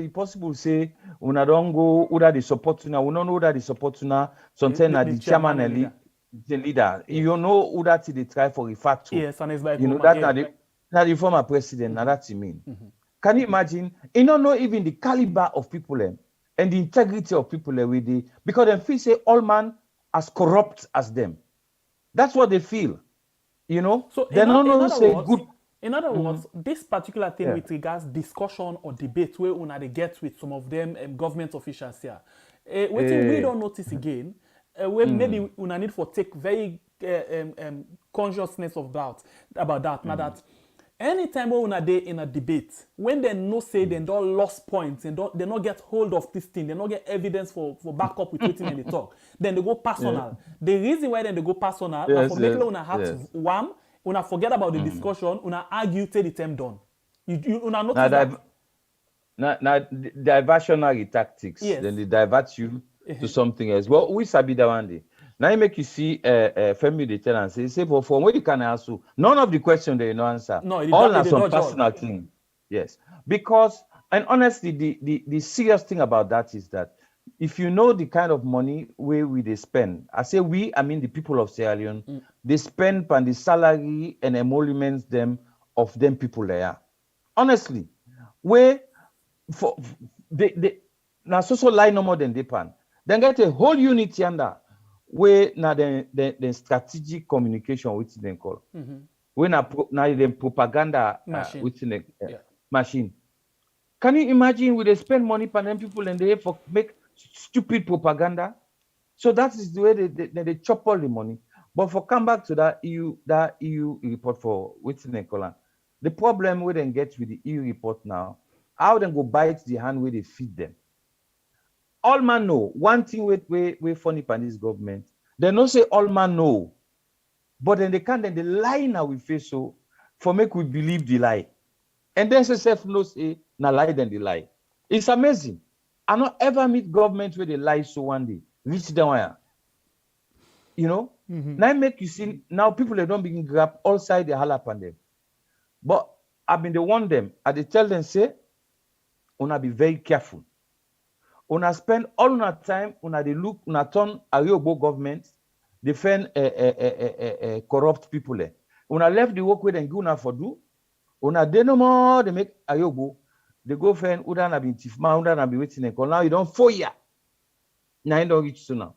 it's possible say una don't go whether they support una, we don't know whether they support una, sometimes the chairman and the leader. You know who that they try for refer to. Yes, and it's like that the former president, now that's mean. Can you imagine? You don't know even the caliber of people and the integrity of people with the because they feel say all man as corrupt as them. That's what they feel. So they don't know say good. In other words, this particular thing with regards discussion or debate where una they get with some of them government officials here, what we don't notice again, where maybe una need for take very consciousness about that. Now that anytime when una dey in a debate, when they no say they don't lost points and they not get hold of this thing, they not get evidence for backup with waiting and they talk, then they go personal. The reason why then they go personal, for making una have one. Una forget about the discussion, una argue till the term done. Una notice now diversionary tactics. Yes. Then they divert you to something else. Well, we sabi that one day. Now you make you see Femi they tell and say for what you can answer. None of the questions they no answer. No, all are some personal thing. Yes. Because and honestly, the serious thing about that is that if you know the kind of money where they spend, I mean the people of Sierra Leone, they spend on the salary and emoluments of them people there. Honestly, where for they now so lie no more than they pan. Then get a whole unit yonder where now the strategic communication which they call. When now the propaganda machine. Machine. Can you imagine where they spend money on them people and they make stupid propaganda? So that is the way they chop all the money. But for come back to that EU report for waiting and colon, the problem we then get with the EU report now, how they go bite the hand where they feed them. All man know one thing we funny by this government. They don't say all man know, but then they can't then they lie now we face so for make we believe the lie. And then self knows say na lie then the lie. It's amazing. I not ever meet government where they lie so one day. Reach down wire. You know? Now make you see now people they don't begin grab all side the holla upon them. But I've been the warn them. I they tell them say, una be very careful. Una spend all una time, una they look, una turn Ariobo government, defend corrupt people. Una left the work with and go for do. Una de no more, they make Ariobo. They go find Uda na be Tifma, Uda na be waiting and call. Now you don't 4 years. Now you don't reach to now.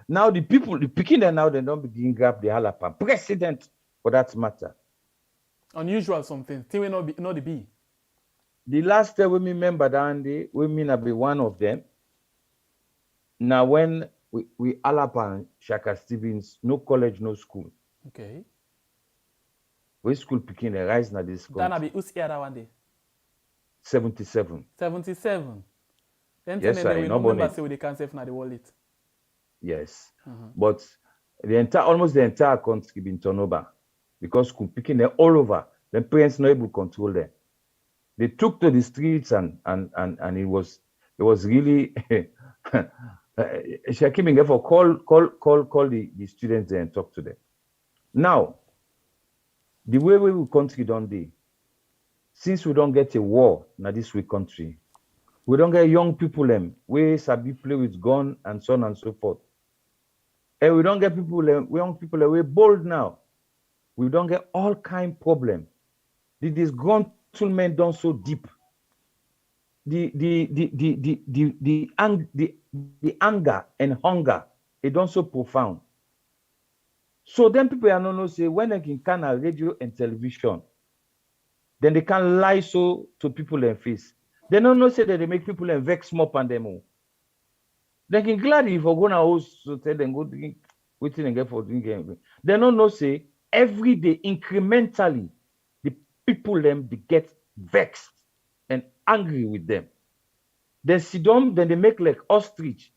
Now the people, the picking them now, they don't begin grab the halapan. President, for that matter. Unusual something. Thing will not be. The last time we remember that day, we mean be one of them. Now when we Alapan Shaka Stevens, no college, no school. Okay. We school picking the rise now this country. That be who's here that one day? 77. 77. Then yes, we no remember say they can't save na the wallet. Yes. But almost the entire country been turned over because school picking them all over. The parents not able to control them. They took to the streets and it was really Shakim therefore call the students there and talk to them. Now, the way we country don't be, since we don't get a war in this way country, we don't get young people we sabi play with gun and so on and so forth. And we don't get people young people we bold now. We don't get all kind problem. The disgruntlement done so deep. The anger and hunger it done so profound. So then people are not say when they can radio and television, then they can lie so to people in face. They don't know say that they make people vex more on them. They can gladly if we go now so tell them go drink waiting and get for drinking. They don't know say every day incrementally the people they get vexed and angry with them. They sit down, then they make like ostrich.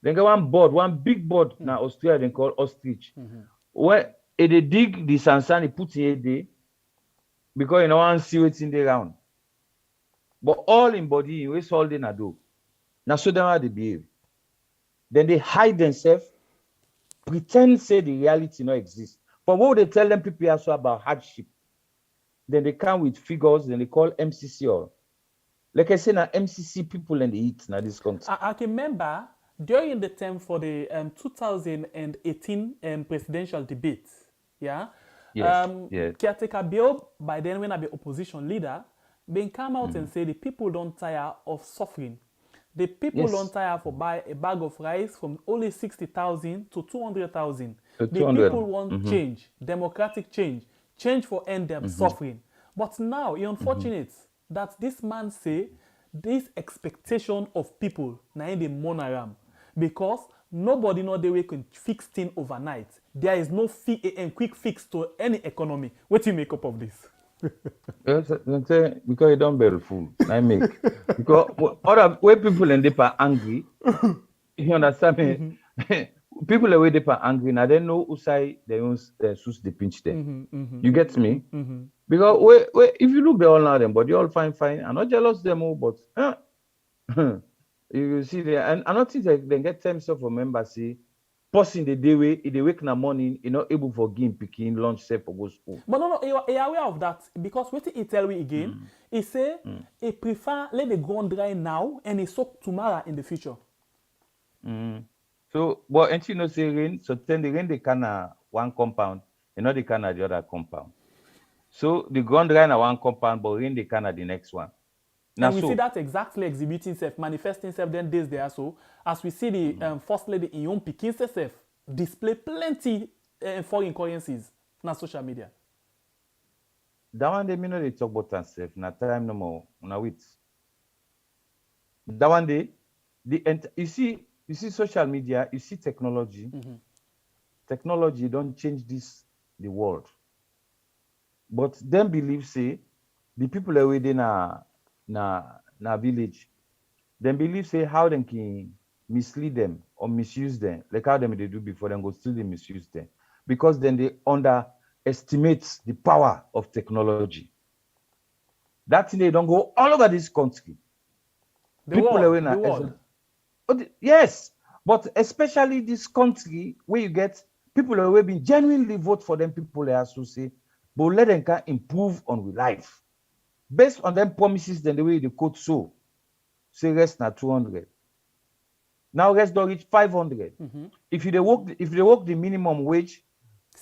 They get one big board now Australia they call ostrich. Where they dig the sansan, they put in a day because you know one see what's in the ground. But all in body, it's all they do. Now so them how they behave. Then they hide themselves, pretend say the reality not exist. For what they tell them people also about hardship. Then they come with figures, then they call MCC all. Like I say now MCC people and they eat now this country. I can remember during the time for the 2018 presidential debate, yeah. Yes, yes. Caretaker Bill, by then when I be opposition leader, been come out and say the people don't tire of suffering. The people don't tire for buy a bag of rice from only 60,000 to 200,000. The people want change, democratic change for end them suffering. But now it's unfortunate that this man say this expectation of people now in the monoram because nobody know the way can fix things overnight. There is no quick fix to any economy. What do you make up of this? Because you don't bear fool. I make because other way people and they are angry. You understand me? People away they are angry now. They know who say they use the pinch them. You get me? Because if you look they all now them, but they all fine. I'm not jealous them all, but you see there, and I don't think they get themselves from embassy. Person the day way, they wake in the morning, you're not able for game picking lunch set for go school. But no, you're aware of that because what he tell me again, he say he prefer let the ground dry now and he soak tomorrow in the future. So, but ain't you know say rain? So then the rain they can one compound, you know they can the other compound. So the ground dry na one compound, but rain they can the next one. Now and we see that exactly exhibiting self, manifesting self then days there. So as we see the first lady in Yon Pikin self display plenty foreign currencies on social media. That one they know they talk about themselves. Na time no more. Una wait. That one day, you see social media, you see technology. technology don't change the world. But them believe, say, the people away there na village, them believe, say, how them can mislead them or misuse them, like how them they do before, them go still they misuse them. Because then they underestimate the power of technology. That thing they don't go all over this country. Yes, but especially this country where you get people who have been genuinely vote for them, people they also say, but let them can improve on with life. Based on them promises, then the way the code so say rest na 200. Now rest don't reach 500. If they work the minimum wage,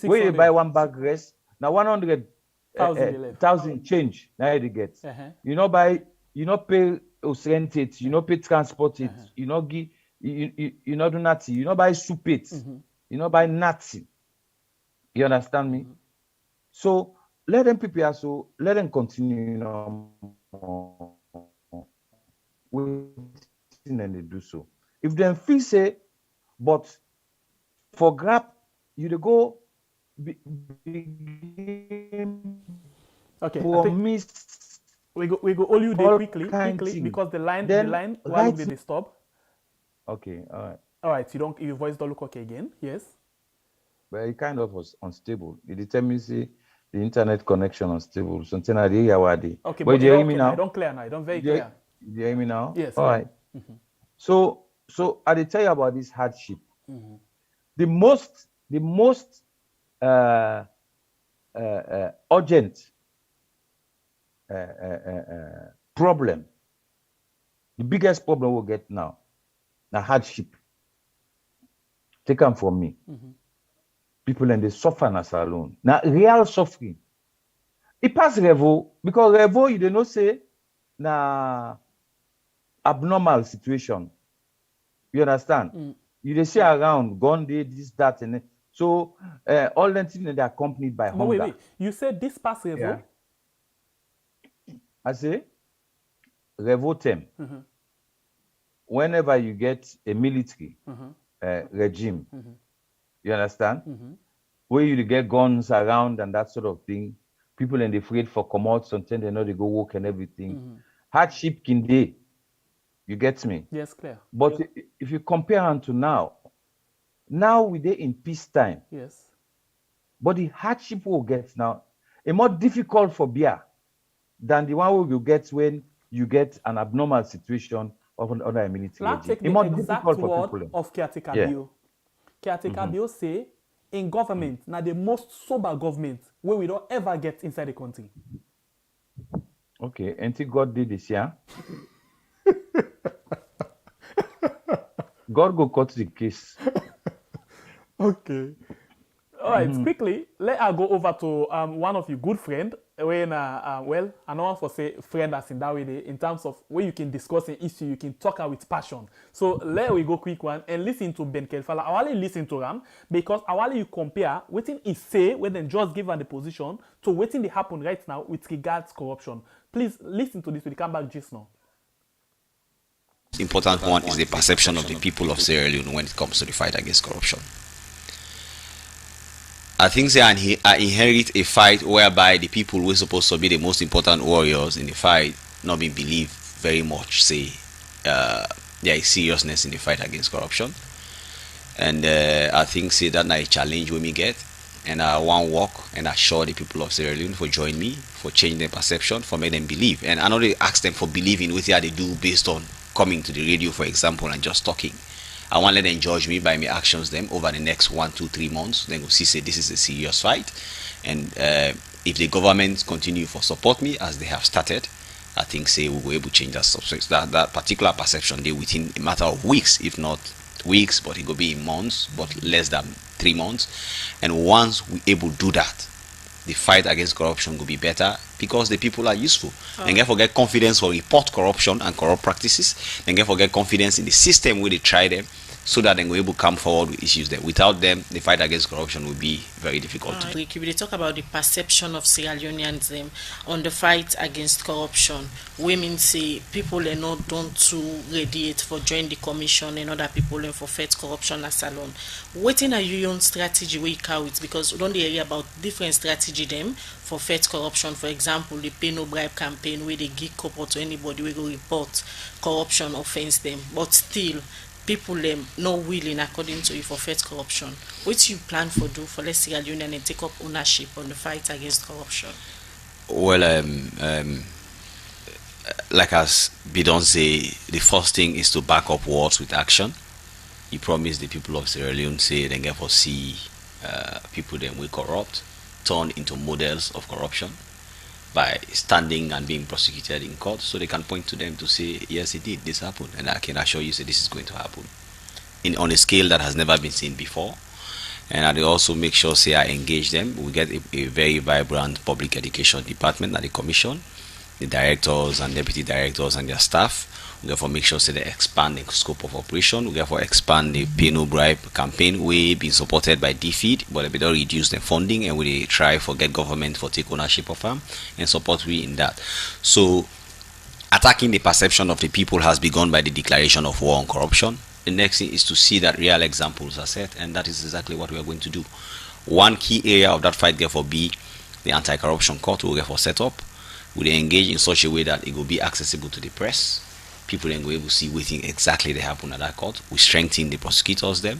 where you buy one bag rest, now 100,000 change. Now they get. You know pay rent it, you know pay transport it, you know give you know do nothing, you know buy soup it, you know buy nothing. You understand me? So let them prepare, so let them continue and they do so. If them feel say, but for grab, you go okay. Promise. We go all you day quickly because the line why they stop. Okay, all right. All right, your voice don't look okay again. Yes. But it kind of was unstable. It determines the internet connection unstable. Something I did already. Okay, but you hear me now? I don't clear now. I don't very clear. You hear me now? Yes. All right. So I did tell you about this hardship. The most urgent problem, the biggest problem we'll get now, the hardship. Take them from me. People and they suffer as alone. Now real suffering. It pass revo because revo you don't know say na abnormal situation. You understand? You they see around gone day this that and so all the things they're accompanied by hunger. Wait. You said this pass revo? Yeah. I say revo term. Whenever you get a military regime, you understand? Where you get guns around and that sort of thing, people and they afraid for commode, sometimes they know they go work and everything. Hardship can day. You get me? Yes, clear. But if you compare on to now we dey in peacetime. Yes. But the hardship we'll get now, a more difficult for beer than the one you get when you get an abnormal situation of another military. Let's take the exact word of Caretaker Bill. Caretaker Bill say, in government, now the most sober government where we don't ever get inside the country. Okay, until God did this, yeah? God go cut the case. Okay. All right, quickly, let us go over to one of your good friends. When well, I don't want to say friend as in that way, in terms of where you can discuss an issue, you can talk with passion. So let we go quick one and listen to Ben Kelfala. I want to listen to him because I want you compare what he say when they just give the position to what they happen right now with regards corruption. Please listen to this. We come back just now. The important one is the perception of the people of Sierra Leone when it comes to the fight against corruption. I think they inherit a fight whereby the people who are supposed to be the most important warriors in the fight not being believed very much, say there is seriousness in the fight against corruption. And I think say that now a challenge when we get, and I want work and assure the people of Sierra Leone for join me, for change their perception, for make them believe. And I know they ask them for believing what they do based on coming to the radio, for example, and just talking. I want to let them judge me by my actions them over the next 1, 2, 3 months. Then we'll see say this is a serious fight. And if the government continue for support me as they have started, I think say we'll be able to change that particular perception there within a matter of weeks, if not weeks, but it will be in months, but less than 3 months. And once we able to do that, the fight against corruption will be better because the people are useful. And get forget confidence for report corruption and corrupt practices. Then get forget confidence in the system where they try them. so that they will able to come forward with issues there. Without them, the fight against corruption will be very difficult. If they talk about the perception of Sierra Leoneans on the fight against corruption, women say people are not done to radiate for join the commission and other people for fight corruption as alone. Waiting a union strategy we carry it, because we don't hear about different strategy them for fight corruption. For example, the pay no bribe campaign where they give corporate to anybody we go report corruption offense them, but still people not willing according to you for fight corruption. What you plan for do for let's Sierra Leone and take up ownership on the fight against corruption? Well, like as Bidon say, the first thing is to back up words with action. You promise the people of Sierra Leone say they get for see people them we corrupt turn into models of corruption by standing and being prosecuted in court, so they can point to them to say, yes, it did, this happened, and I can assure you, say this is going to happen on a scale that has never been seen before. And I also make sure, say, I engage them. We get a very vibrant public education department at the commission, the directors and deputy directors and their staff. We therefore make sure, say, they expand the scope of operation. We therefore expand the pay no bribe campaign. We been supported by defeat, but we don't reduce the funding, and we try for get government for take ownership of them and support we in that. So attacking the perception of the people has begun by the declaration of war on corruption. The next thing is to see that real examples are set, and that is exactly what we are going to do. One key area of that fight therefore be the anti-corruption court we will therefore set up. We engage in such a way that it will be accessible to the press. People then go able to see what exactly they happen at that court. We strengthen the prosecutors them.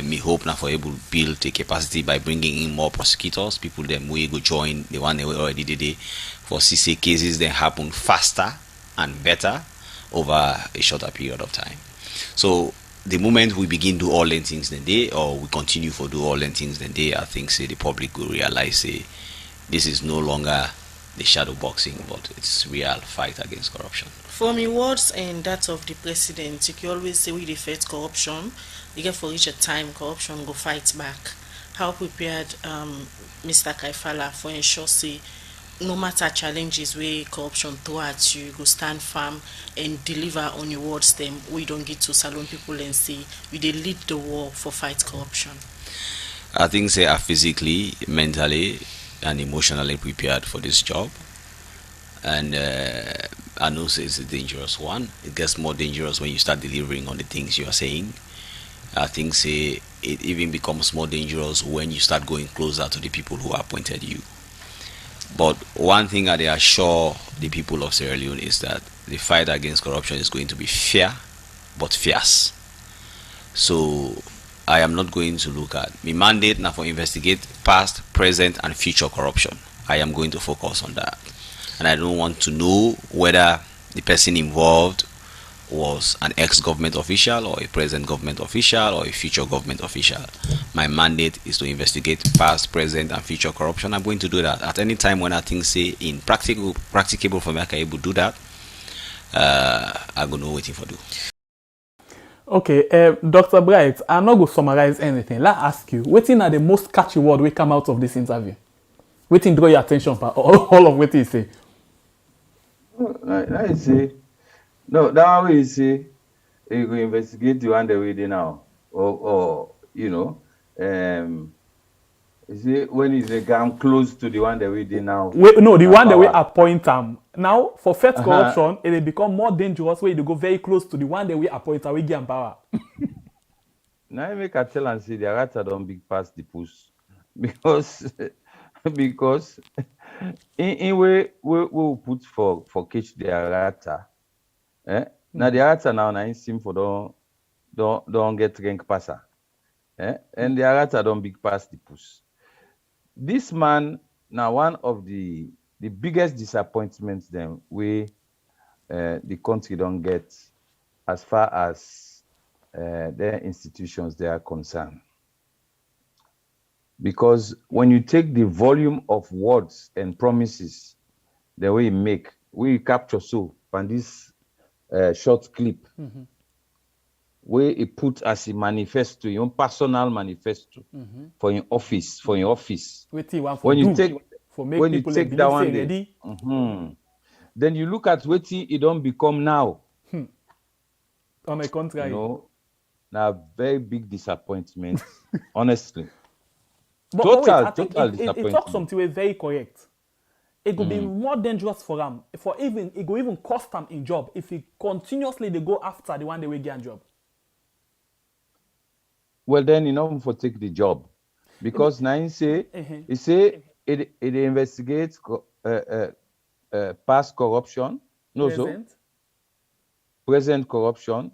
We hope now for able to build the capacity by bringing in more prosecutors. People then we go join the one they already did for CC cases then happen faster and better over a shorter period of time. So the moment we begin do all them things then day, or we continue for do all them things then day, I think say the public will realize say this is no longer the shadow boxing, but it's real fight against corruption. From your words and that of the president, you can always say we fight corruption. You get for each a time corruption go fight back. How prepared Mr. Kaifala for ensure say no matter challenges where corruption throw at you, go stand firm and deliver on your words them. We don't get to salon people and say we they lead the war for fight corruption. I think say are physically, mentally and emotionally prepared for this job. And I know say it's a dangerous one. It gets more dangerous when you start delivering on the things you are saying. I think say it even becomes more dangerous when you start going closer to the people who appointed you. But one thing I assure the people of Sierra Leone is that the fight against corruption is going to be fair but fierce. So I am not going to look at my mandate now for investigate past, present and future corruption. I am going to focus on that. And I don't want to know whether the person involved was an ex-government official or a present government official or a future government official. My mandate is to investigate past, present and future corruption. I'm going to do that at any time when I think say in practicable for me I can able to do that. I'm going to waiting for do. Okay, Dr. Bright, I'm not going to summarize anything. Let's ask you, what are the most catchy word we come out of this interview? What draw your attention for all of what you say? I say, no, that way you say, you go investigate the one that we did now, or you know, you see when is the gang close to the one that we did now? No, the one that we appoint them now for first corruption, it will become more dangerous when you go very close to the one that we appoint we give power. Now I make a tell and say the rats don't big past the puss because in way we will put for catch the rata. Now the rata now na sim for don't get rank passer. And the rata don't big pass the puss. This man now one of the biggest disappointments then we the country don't get as far as their institutions they are concerned. Because when you take the volume of words and promises that we capture so on this short clip, where it put as a manifesto, your own personal manifesto for your office, When you take that one day, then you look at what it don't become now. On the contrary, now very big disappointment, honestly. But wait, I think Total it disappointment. talks something very correct. It could be more dangerous for them, it could even cost them in job if he continuously they go after the one they will get a job. Well, then you know for take the job, because now he say it investigates past corruption, present corruption.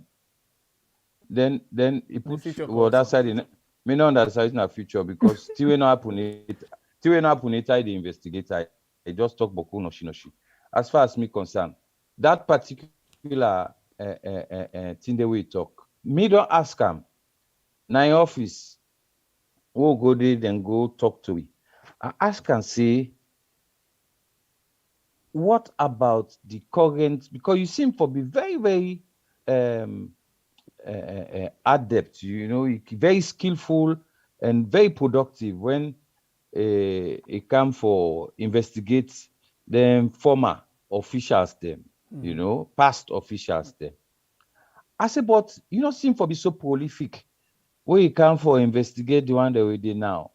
Then he puts that side in. Me not understand in the future because still we not happen it. Still we not happen it. The investigator. I just talk boku no shi. As far as me concerned, that particular thing that we talk, me don't ask him. Now in office, we'll go there, then go talk to him. I ask and say, what about the current? Because you seem to be very, very adept, you know, very skillful and very productive when it come for investigate them former officials them, you know, past officials them. I say, but you don't seem to be so prolific when you come for investigate the one that we did now.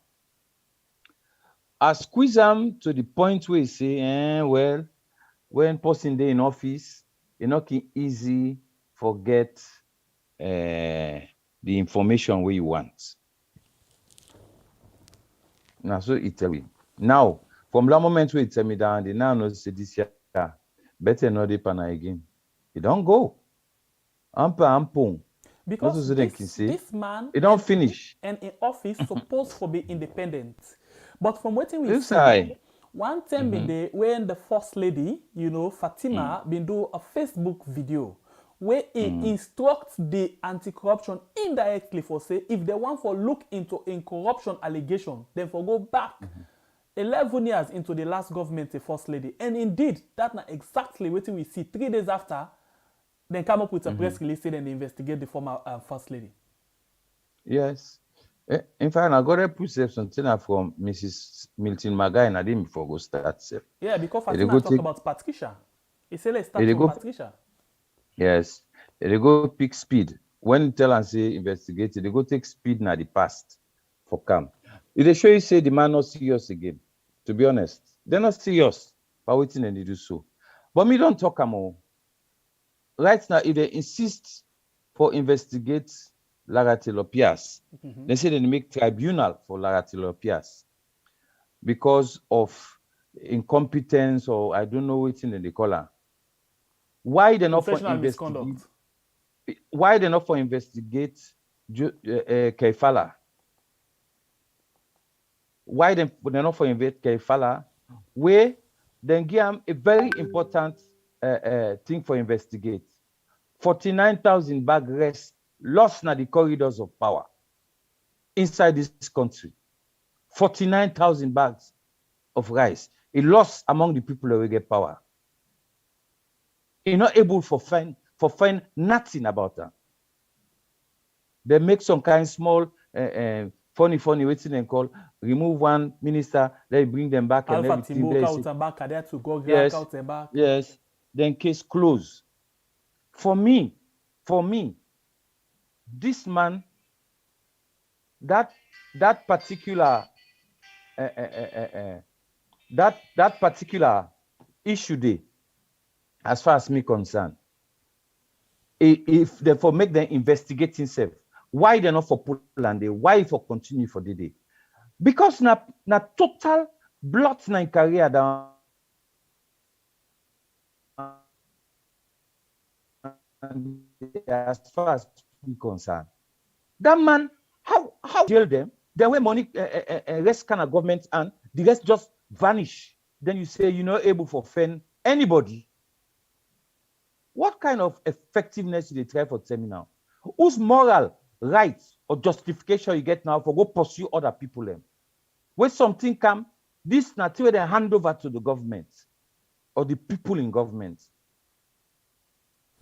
I squeeze them to the point where you say, well, when person day in office, it's not easy forget the information we want. Now, so it tell me. Now, from that moment where it tell me down, they now know say this year, better not deep again. It don't go. Because this man it don't finish. And in office supposed to be independent. But from what we see, one time when the first lady, you know, Fatima, been do a Facebook video where he instructs the anti-corruption indirectly for say if they want for look into in corruption allegation, then for go back 11 years into the last government, the first lady. And indeed, that's not exactly what we see 3 days after, then come up with a press release and they investigate the former first lady. Yes. In fact, I got a precept something from Mrs. Milton Magai and I didn't before go start. Yeah, because Fatima talk about Patricia. He said let's start from Patricia. Yes. They go pick speed. When you tell and say investigate, they go take speed now the past for come. If they show you say the man not serious again, to be honest, they're not serious for waiting and they do so. But me don't talk more. Right now, if they insist for investigate Laratilopias, they say they make tribunal for Laratilopias because of incompetence or I don't know what in they call her. Why they not for investigate? Why they not for investigate Kaifala? Why they not for investigate Kaifala? Where then give them a very important thing for investigate. 49,000 bag rest lost na the corridors of power inside this country. 49,000 bags of rice. It lost among the people who get power. You're not able to find nothing about that. They make some kind of small funny waiting and call, remove one minister, they bring them back and everything. Yes. Then case closed. For me, this man, that particular issue there, as far as me concerned, if they for make them investigate himself, why they not for put land there? Why for continue for the day? Because na total blot na career down. As far as we concerned, that man, how jail them? There were money rest kind of government and the rest just vanish. Then you say you're not able to offend anybody. What kind of effectiveness do they try for terminal? Whose moral rights or justification you get now for go pursue other people them? When something come, this not where they hand over to the government or the people in government.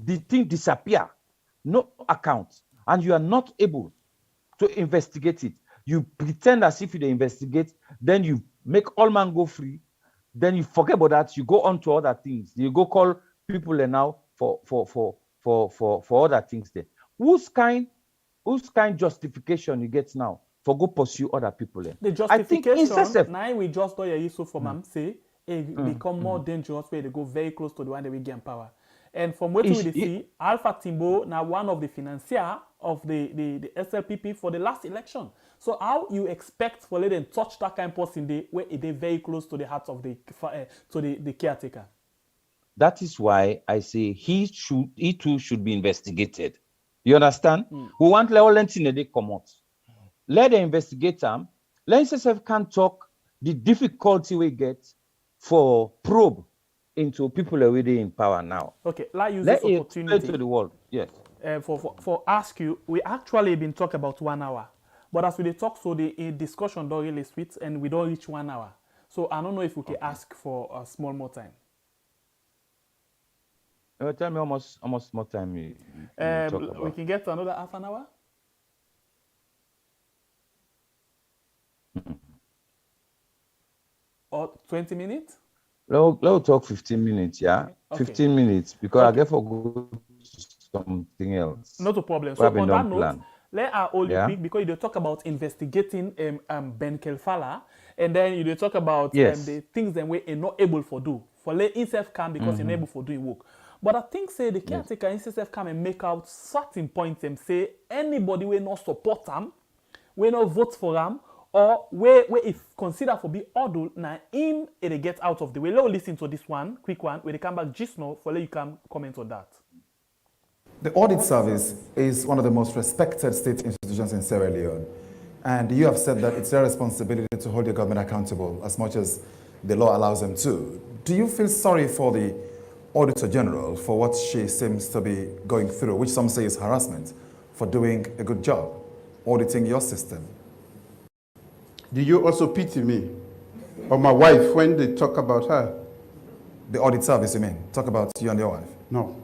The thing disappear, no account, and you are not able to investigate it. You pretend as if you investigate, then you make all man go free, then you forget about that, you go on to other things. You go call people now for other things there. Whose kind whose kind justification you get now for go pursue other people? The justification, now we just do a issue for them, say, it become more dangerous where they go very close to the one that we gain power. And from what we see, Alpha Timbo now one of the financier of the SLPP for the last election. So how you expect for them touch that kind of person they where they very close to the heart of the caretaker? That is why I say he too should be investigated. You understand? We want all they come out. Let the investigate them. Let SSF can talk the difficulty we get for probe into people already in power now. Okay, let's use this opportunity to the world. Yes. For ask you, we actually been talk about 1 hour, but as we talk, so the discussion don't really sweet, and we don't reach 1 hour. So I don't know if we can ask for a small more time. Tell me almost more time you talk about. We can get to another half an hour. Or 20 minutes? Let's talk 15 minutes, yeah? Okay. 15 minutes, because I get for go to something else. Not a problem. So on that note, let us hold you quick, because you talk about investigating Ben Kelfala, and then you talk about the things that we are not able to do. For let himself come because you're able for doing work. But I think say the caretaker himself come and make out certain points and say anybody will not support them, will not vote for them, or where if consider for be ordered, now him it get out of the way. Let's listen to this one, quick one, where they come back just now for let you can comment on that. The audit service is one of the most respected state institutions in Sierra Leone. And you have said that it's their responsibility to hold your government accountable as much as the law allows them to. Do you feel sorry for the Auditor General for what she seems to be going through, which some say is harassment, for doing a good job, auditing your system? Do you also pity me or my wife when they talk about her? The audit service, you mean? Talk about you and your wife? No.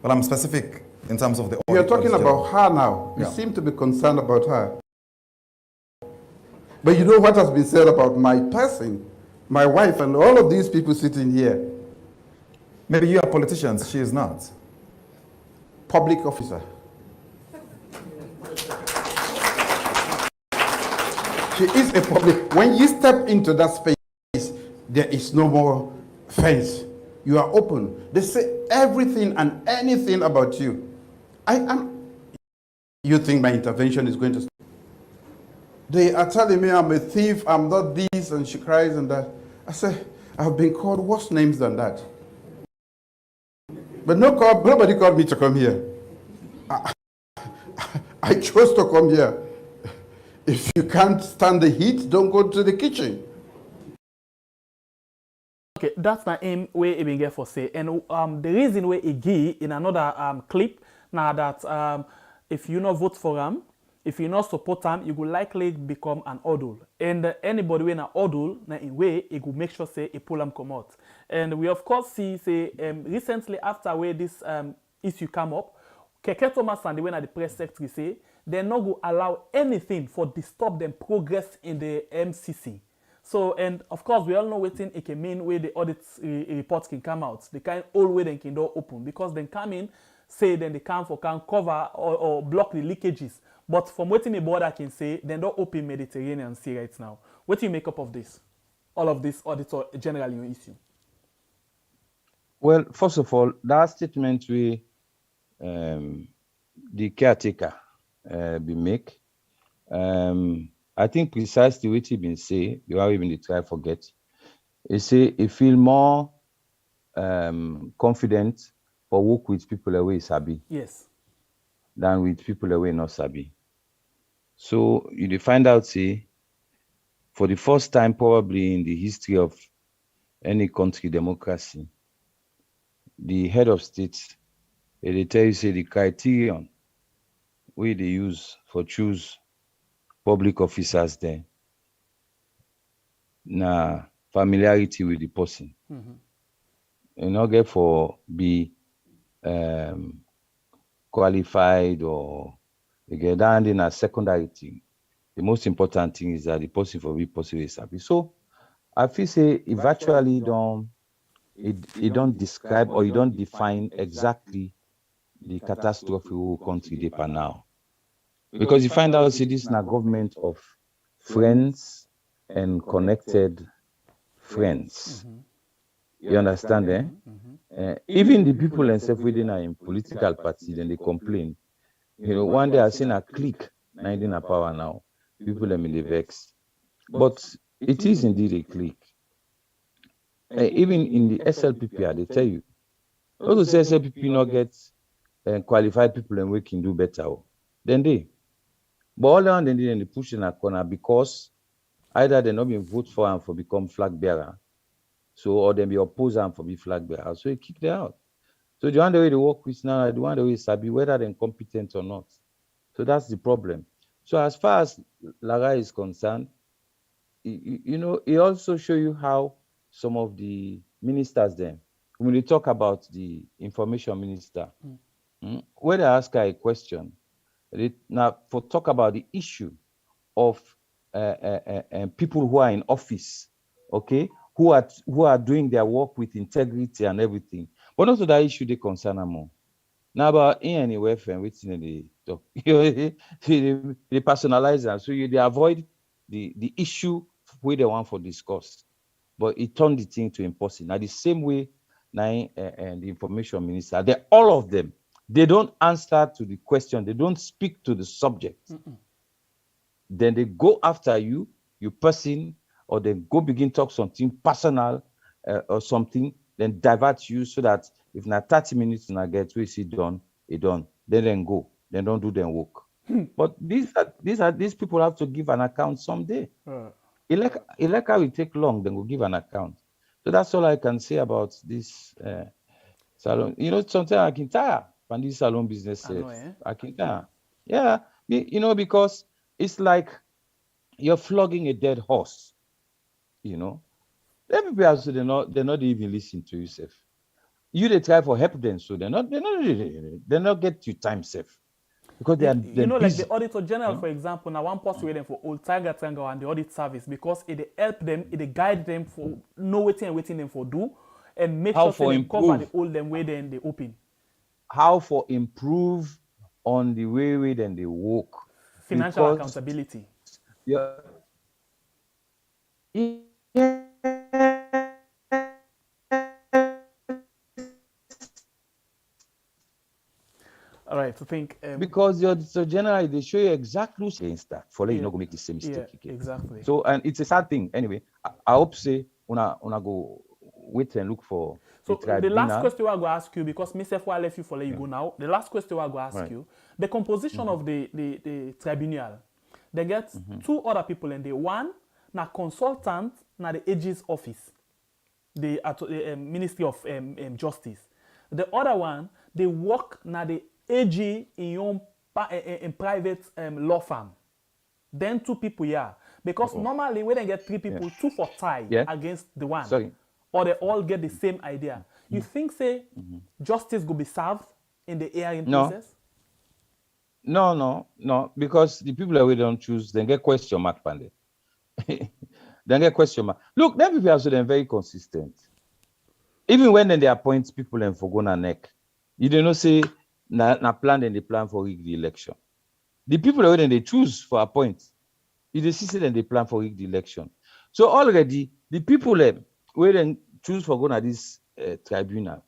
Well, I'm specific in terms of the audit. You're talking about her now. You seem to be concerned about her. But you know what has been said about my person, my wife, and all of these people sitting here? Maybe you are politicians, she is not. Public officer. She is a public. When you step into that space, there is no more fence. You are open. They say everything and anything about you. You think my intervention is going to stop? They are telling me I'm a thief, I'm not this, and she cries and that. I say, I've been called worse names than that. But nobody called me to come here. I chose to come here. If you can't stand the heat, don't go to the kitchen. Okay, that's my aim where it get for say. And the reason where it give in another clip now that if you not vote for him, if you not support him, you will likely become an odul. And anybody when an odul, now in way it will make sure say a pull him come out. And we of course see say recently after where this issue come up, Keke Thomas and the when at the press secretary say they not go allow anything for disturb them progress in the MCC. So and of course we all know waiting it can mean where the audit reports can come out. The kind all way they can door open because then come in say then they can cover or block the leakages. But from what the border can say, they don't open Mediterranean Sea right now. What do you make up of this? All of this Auditor General your issue? Well, first of all, that statement we the caretaker be make. I think precisely what he been say, you have even try forget. He say he feel more confident for work with people away sabi. Yes. Than with people away not sabi. So you find out, see, for the first time probably in the history of any country democracy, the head of state, they tell you say the criterion we they use for choose public officers there. Now familiarity with the person. You not get for be qualified or again that in a secondary thing. The most important thing is that the person for be possible is happy. So I feel say if actually don't describe or you don't define exactly the catastrophe we will country deeper now. Because you find out, see, this is a government of friends and connected friends. You understand, eh? Even the people themselves within a political party, then they complain. You know, one day I seen a clique, 19 a power now. People them in the vex. But it is indeed a clique. Even in the SLPPR, they tell you, also say SLPP not get qualified people and we can do better. Then they. But all around they push in a corner because either they not been vote for and for become flag bearer. So, or they be oppose and for be flag bearer. So you kick them out. So the one way they work with now, the one way sabi whether they're competent or not. So that's the problem. So as far as Lara is concerned, you know, it also show you how some of the ministers then, when they talk about the information minister, when they ask her a question, now for talk about the issue of people who are in office, okay, who are doing their work with integrity and everything. But also that issue they concern them more. Now about any welfare, waiting they talk, they personalize them, so they avoid the issue where they want for discuss. But it turned the thing to impossible. Now the same way, now and the information minister, they all of them, they don't answer to the question, they don't speak to the subject. Then they go after you person, or they go begin talk something personal or something, then divert you so that if na 30 minutes na get we see done, it done. Then go. Then don't do them work. But these people have to give an account someday. Electoral will take long, then we'll give an account. So that's all I can say about this salon. You know, sometimes I can tire from this salon business. I can tire. Yeah, you know, because it's like you're flogging a dead horse. You know, let people also they're not even listening to yourself. You they try for help them, so they not get you time safe. Because they are you know, busy. like the Auditor General, for example, now one person with them for Old Tiger Triangle and the audit service, because it help them, it guide them for know waiting them for do, and make How sure they cover the improve? old them way then they open. How for improve on the way then they work. Financial Because accountability. Yeah. All right, so think because you're so generally they show you exactly who's against that for let you Yeah. not go make the same mistake Yeah, again. exactly. So and it's a sad thing anyway. I hope say una go wait and look for So the the last tribunal. question I go ask you, because myself I left you for let you go now. The last question I go ask Right. you, the composition of the tribunal, they get two other people in the one, na consultant, na the AG's office, the Ministry of Justice. The other one, they work na the AG in your in private law firm. Then two people here, because normally when they get three people, two for tie against the one. Sorry. Or they all get the same idea. You think, say, justice will be served in the hearing No. process? No, because the people that we don't choose, they get question mark pande. They get question mark. Look, them people also they're very consistent. Even when they appoint people and for go na neck, you don't know say na plan and they plan for rig the election. The people that they choose for appoint, you dey see say them they plan for rig the election. So already the people where they choose for go na this tribunal,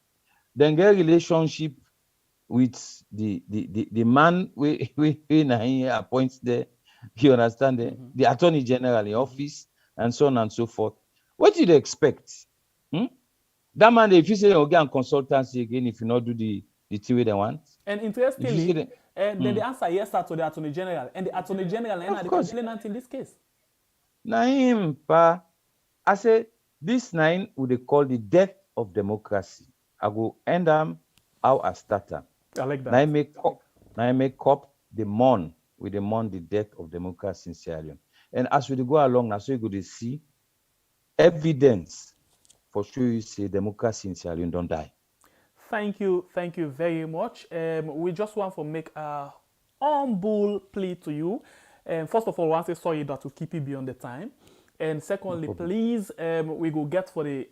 then get relationship with the man we appoints there. You understand the attorney general in office and so on and so forth. What did they expect? That man, if you say okay and consultancy again, if you not do the thing way they want. And If you say interestingly, then the answer yes to the attorney general, and the attorney general and the course. complainant in this case. Naim pa, I say this nine would they call the death of democracy. I go end how I start am. I like that. Now I make up the mourn the death of democracy in Sierra Leone. And as we go along, now so you go to see evidence for sure you say democracy in Sierra Leone don't die. Thank you very much. We just want to make a humble plea to you. First of all, I want to say sorry that we keep you beyond the time. And secondly, please, we go get for the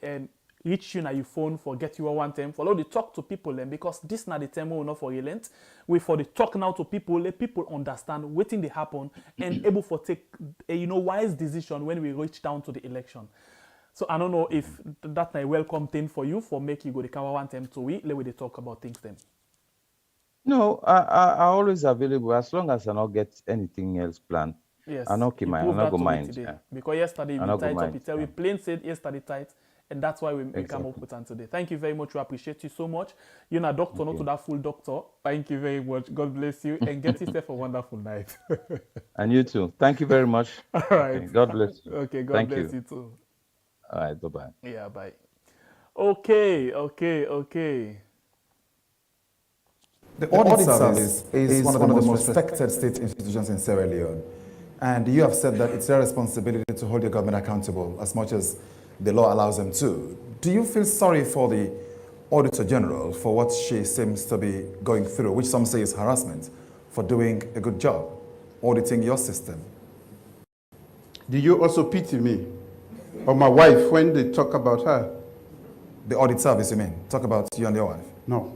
reach you na your phone for get you one time for the talk to people then because this na the time we not for relent we for the talk now to people let people understand wetin dey happen and able for take a wise decision when we reach down to the election. So I don't know if that's a welcome thing for you for make you go the cover one time to we let we talk about things then. No, I always available as long as I not get anything else planned. Yes, I not keep my, I not go mind. today. Yeah. Because yesterday we tight up, it we plain said yesterday tight, and that's why we come up with it today. Thank you very much. We appreciate you so much. You're a doctor, not to that full doctor. Thank you very much. God bless you, and get yourself a wonderful night. And you too. Thank you very much. All right. Okay. God bless you. Okay. God Thank bless you too. All right. Bye bye. Yeah. Bye. Okay. The Audit Service is one of the most respected state institutions in Sierra Leone. And you have said that it's their responsibility to hold your government accountable as much as the law allows them to. Do you feel sorry for the Auditor General for what she seems to be going through, which some say is harassment, for doing a good job, auditing your system? Do you also pity me or my wife when they talk about her? The Audit Service, you mean? Talk about you and your wife? No.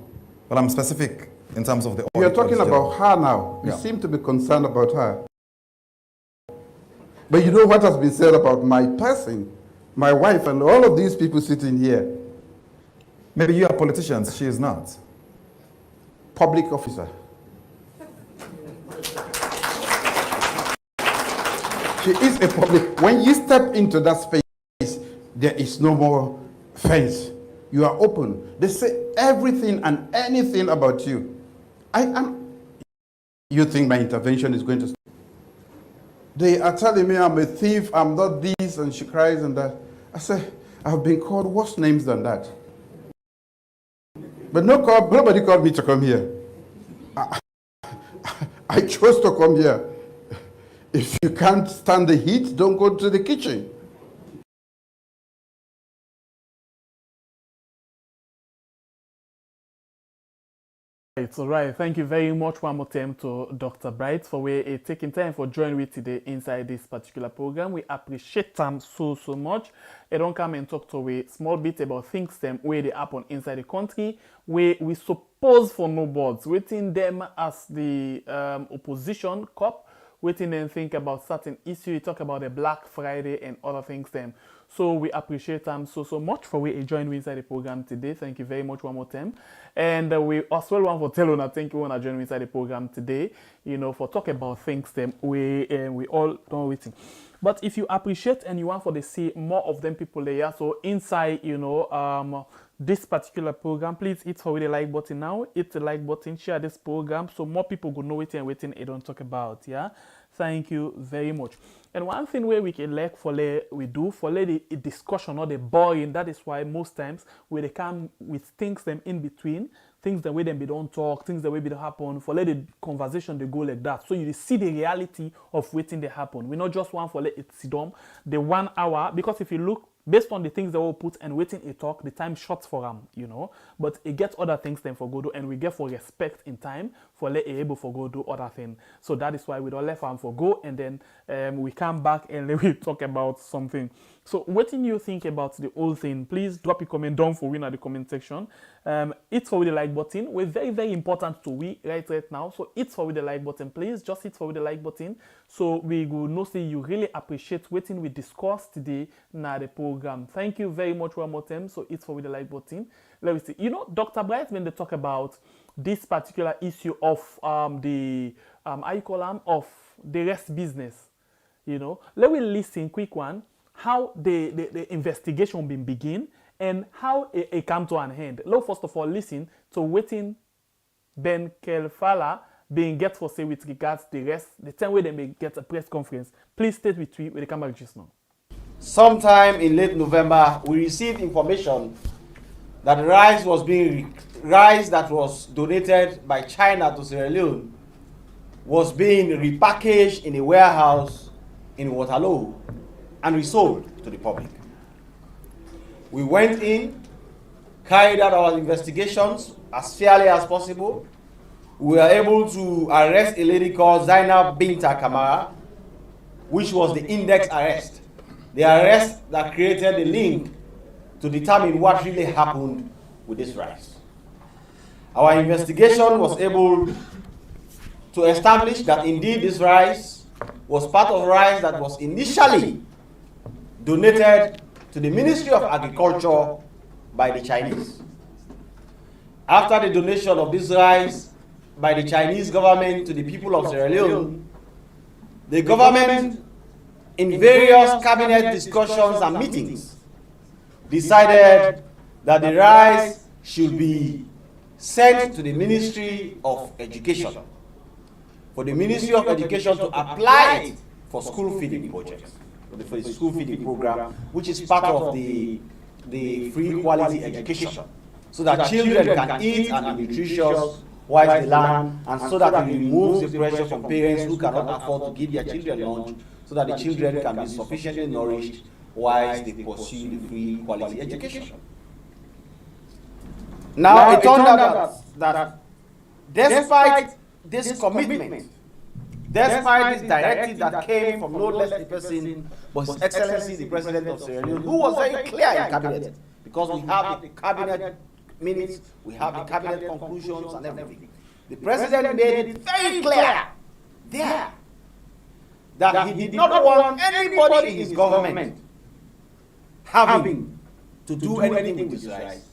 Well, I'm specific in terms of the audit. You're talking about her now. You Yeah. seem to be concerned about her. But you know what has been said about my person, my wife, and all of these people sitting here? Maybe you are politicians, she is not. Public officer. She is a public. When you step into that space, there is no more fence. You are open. They say everything and anything about you. You think my intervention is going to stop? They are telling me I'm a thief, I'm not this, and she cries and that. I say, I've been called worse names than that. But nobody called me to come here. I chose to come here. If you can't stand the heat, don't go to the kitchen. It's all right. Thank you very much one more time to Dr. Bright for taking time for joining me today inside this particular program. We appreciate them so much. They don't come and talk to a small bit about things them where they happen inside the country where we suppose for no boards, waiting them as the opposition cop, waiting and think about certain issue. You talk about the Black Friday and other things them. So we appreciate them so much for we join me inside the program today. Thank you very much one more time. And we as well want to tell you, thank you want to join me inside the program today, for talk about things them we all don't waiting. But if you appreciate and you want for to see more of them people there, so inside, this particular program, please hit for the like button now. Hit the like button, share this program so more people go know it and waiting I don't talk about. Yeah. Thank you very much. And one thing where we can we do for the discussion or the boring, that is why most times we they come with things them in between, things the way them we don't talk, things the way they don't happen, for the conversation they go like that. So you see the reality of waiting they happen. We not just want for it sit down the 1 hour, because if you look based on the things that we'll put and waiting a talk, the time short for them, but it gets other things then for go do, and we get for respect in time for let able for go do other things. So that is why we don't let them for go, and then we come back and then we talk about something. So what do you think about the whole thing? Please drop a comment down for we in the comment section. It's for the like button. We're very, very important to we right now. So it's for the like button. Please just hit for the like button. So we will know say you really appreciate what we discussed today na the program. Thank you very much one more time. So it's for the like button. Let me see. Dr. Bright, when they talk about this particular issue of of the rest business, let me listen quick one. How the investigation been begin and how it come to an end. Look, first of all, listen to waiting Ben Kelfala being get for say with regards the rest, the time where they may get a press conference. Please stay with me when they come back just now. Sometime in late November, we received information that rice that was donated by China to Sierra Leone was being repackaged in a warehouse in Waterloo and resold to the public. We went in, carried out our investigations as fairly as possible. We were able to arrest a lady called Zainab Binta Kamara, which was the index arrest. The arrest that created the link to determine what really happened with this rise. Our investigation was able to establish that indeed this rice was part of rice that was initially donated to the Ministry of Agriculture by the Chinese. After the donation of this rice by the Chinese government to the people of Sierra Leone, the government, in various cabinet discussions and meetings, decided that the rice should be sent to the Ministry of Education, for the Ministry of Education to apply it for school feeding projects, for the school feeding program, which is part of the free quality education, so that children can eat and be nutritious while they learn, and so that it removes the pressure from parents who cannot afford to give their children lunch, so that the children can be sufficiently nourished while they pursue the free quality education. Now, it turned out that despite this commitment, despite this directive that came from no less a person but His Excellency the President of Sierra Leone, who was very clear in cabinet, because we have the cabinet minutes, we have the cabinet conclusions and everything. The President made it very clear there that he did not want anybody in his government having to do anything with the rice.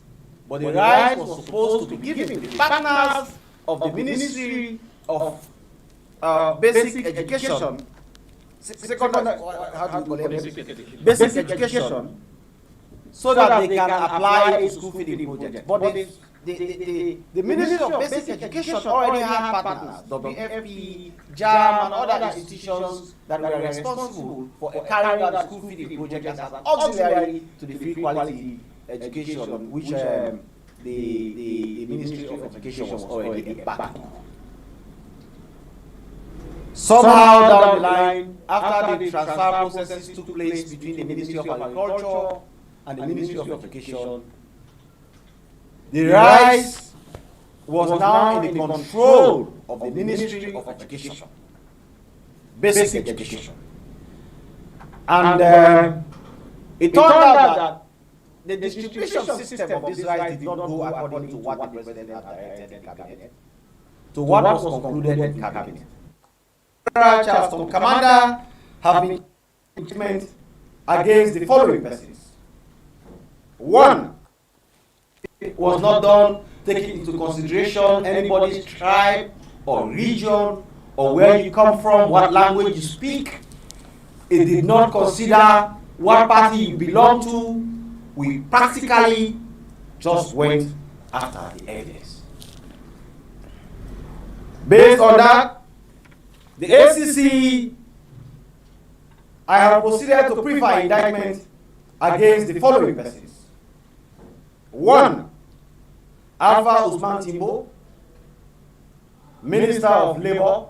But the rice was supposed to be given to the partners of the Ministry of Basic Education, basic education, so that they can apply to school feeding projects. But the Ministry of Basic Education already had partners, WFP, JAM, and other institutions that were responsible for carrying out the school feeding project as an auxiliary to the free quality education, which the Ministry of Education was already back. Somehow down the line, after the transfer processes took place between the Ministry of Agriculture and the Ministry of Education, the rice was now in the control of the Ministry of Education, Basic Education. And it turned out that the distribution system of this rice did not go according to what the President had directed in cabinet, to what was concluded in cabinet. Charleston commander have been implemented against the following persons. One, it was not done taking into consideration anybody's tribe or region or where you come from, what language you speak. It did not consider what party you belong to. We practically just went after the evidence. Based on that, the ACC, I have proceeded to prefer indictment against the following persons. One, Alpha Usman Timbo, Minister of Labour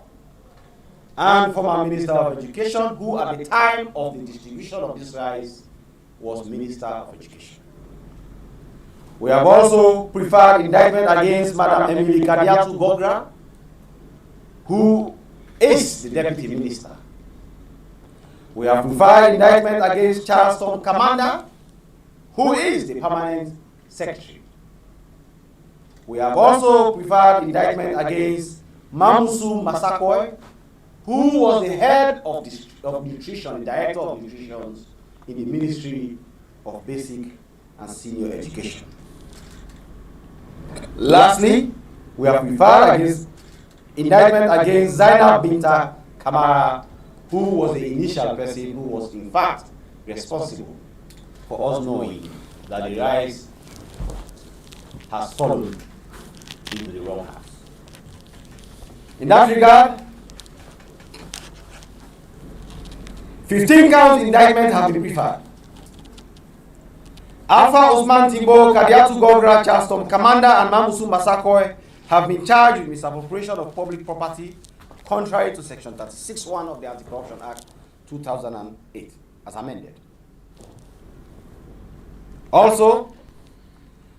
and former Minister of Education, who at the time of the distribution of this rice was Minister of Education. We have also preferred indictment against Madam Emily Kadiatu Gogra, who is the Deputy Minister. We have preferred indictment against Charleston Commander, who is the Permanent Secretary. We have also preferred indictment against Mamusu Masakoi, who was the head of nutrition, the director of nutrition in the Ministry of Basic and Senior Education. Lastly, we have preferred against indictment against Zainab Binta Kamara, who was the initial person who was in fact responsible for us knowing that the rice has fallen into the wrong hands. In that regard, 15 counts indictment have been preferred. Alpha Usman Timbo, Kadiatu Gogra, Charleston Commander, and Mamusu Masakoi have been charged with misappropriation of public property contrary to Section 36(1) of the Anti-Corruption Act 2008, as amended. Also,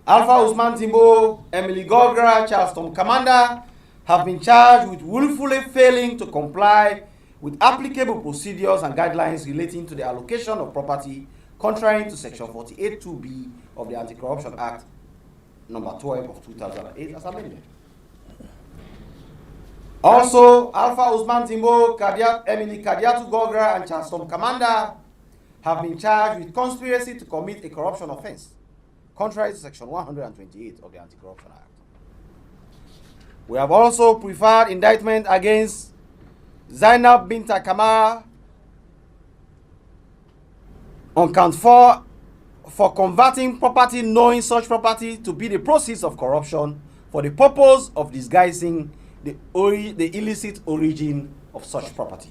Alpha Usman Timbo, Emily Gogra, Charleston Commander have been charged with willfully failing to comply with applicable procedures and guidelines relating to the allocation of property contrary to Section 48(2)(b) of the Anti-Corruption Act number 12 of 2008 as amended. Also, Alpha Usman Timbo, Emily Kadiatu Gogra, and Chanstom Commander have been charged with conspiracy to commit a corruption offense, contrary to Section 128 of the Anti-Corruption Act. We have also preferred indictment against Zainab Binta Kamara on count 4 for converting property knowing such property to be the proceeds of corruption for the purpose of disguising the illicit origin of such property.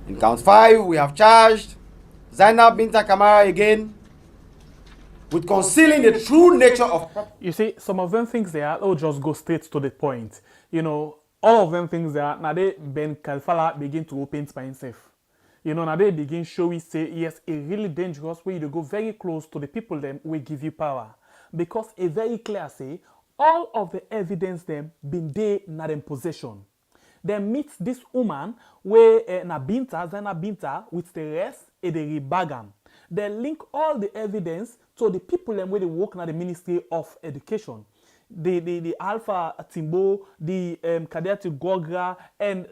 In count 5, we have charged Zainab Binta Kamara again with concealing the true nature of property. You see, some of them things there, I'll just go straight to the point. You know, all of them things there, now they Ben Kalfala begin to open by himself. You know, now they begin showing, say, yes, a really dangerous way to go very close to the people them will give you power. Because a very clear say, all of the evidence them been there in them possession. They meet this woman where Zainab Binta with the rest and the rebagam. They link all the evidence to the people them where they work in the Ministry of Education. The Alpha Timbo, the Kadiatu Gogra, and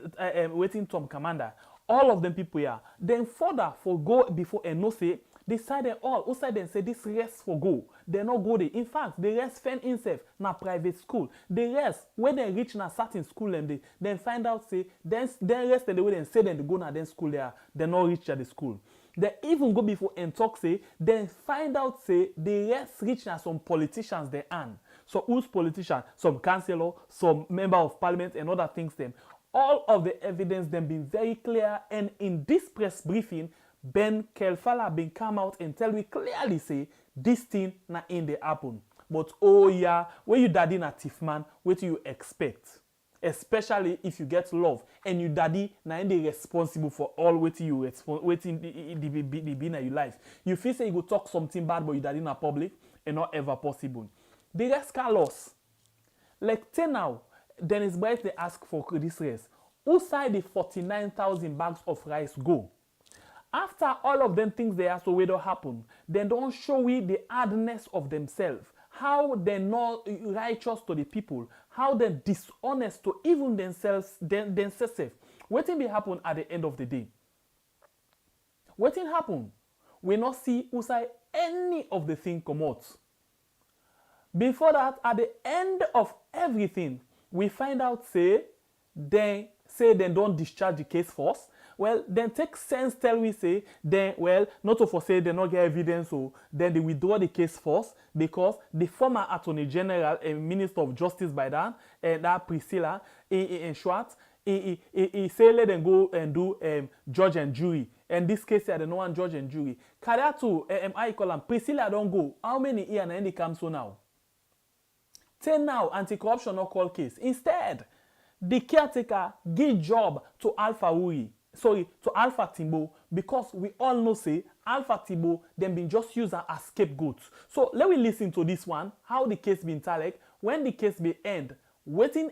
waiting Tom Commander. All of them people here. Then further for go before and no say, they side them all. Outside them say this rest for go. They not go there. In fact, the rest fend himself na private school. The rest, when they reach na certain school and they then find out say, then rest and the way they say them they go na then school there, they not reach at the school. They even go before and talk say, then find out say the rest reach na some politicians they earn. So who's politician? Some councillor, some member of parliament and other things them. All of the evidence then been very clear, and in this press briefing, Ben Kelfala been come out and tell we clearly say this thing na in the happen. But oh yeah, when you daddy na thief man, what do you expect? Especially if you get love and you daddy na in the responsible for all what you waiting the be in your life. You feel say you go talk something bad, but you daddy na public and not ever possible. The rest can loss. Like till now. Dennis Bright they ask for this race. Who side the 49,000 bags of rice go? After all of them things they are so we don't happen, they don't show we the hardness of themselves. How they're not righteous to the people. How they're dishonest to even themselves. What will happen at the end of the day? What will happen? We not see who side any of the thing come out. Before that, at the end of everything, we find out say they don't discharge the case first. Well, then take sense tell we say then well not to for say they not get evidence so then they withdraw the case first because the former Attorney General and Minister of Justice by that Priscilla in short he say let them go and do judge and jury. And this case here, they no one judge and jury. Kadiatu I call them Priscilla don't go. How many years and any comes so now? 10 now, anti-corruption no call case. Instead, the caretaker give job to Alpha Timbo, because we all know say Alpha Timbo them been just used as scapegoats. So let me listen to this one, how the case been talk, when the case be end, waiting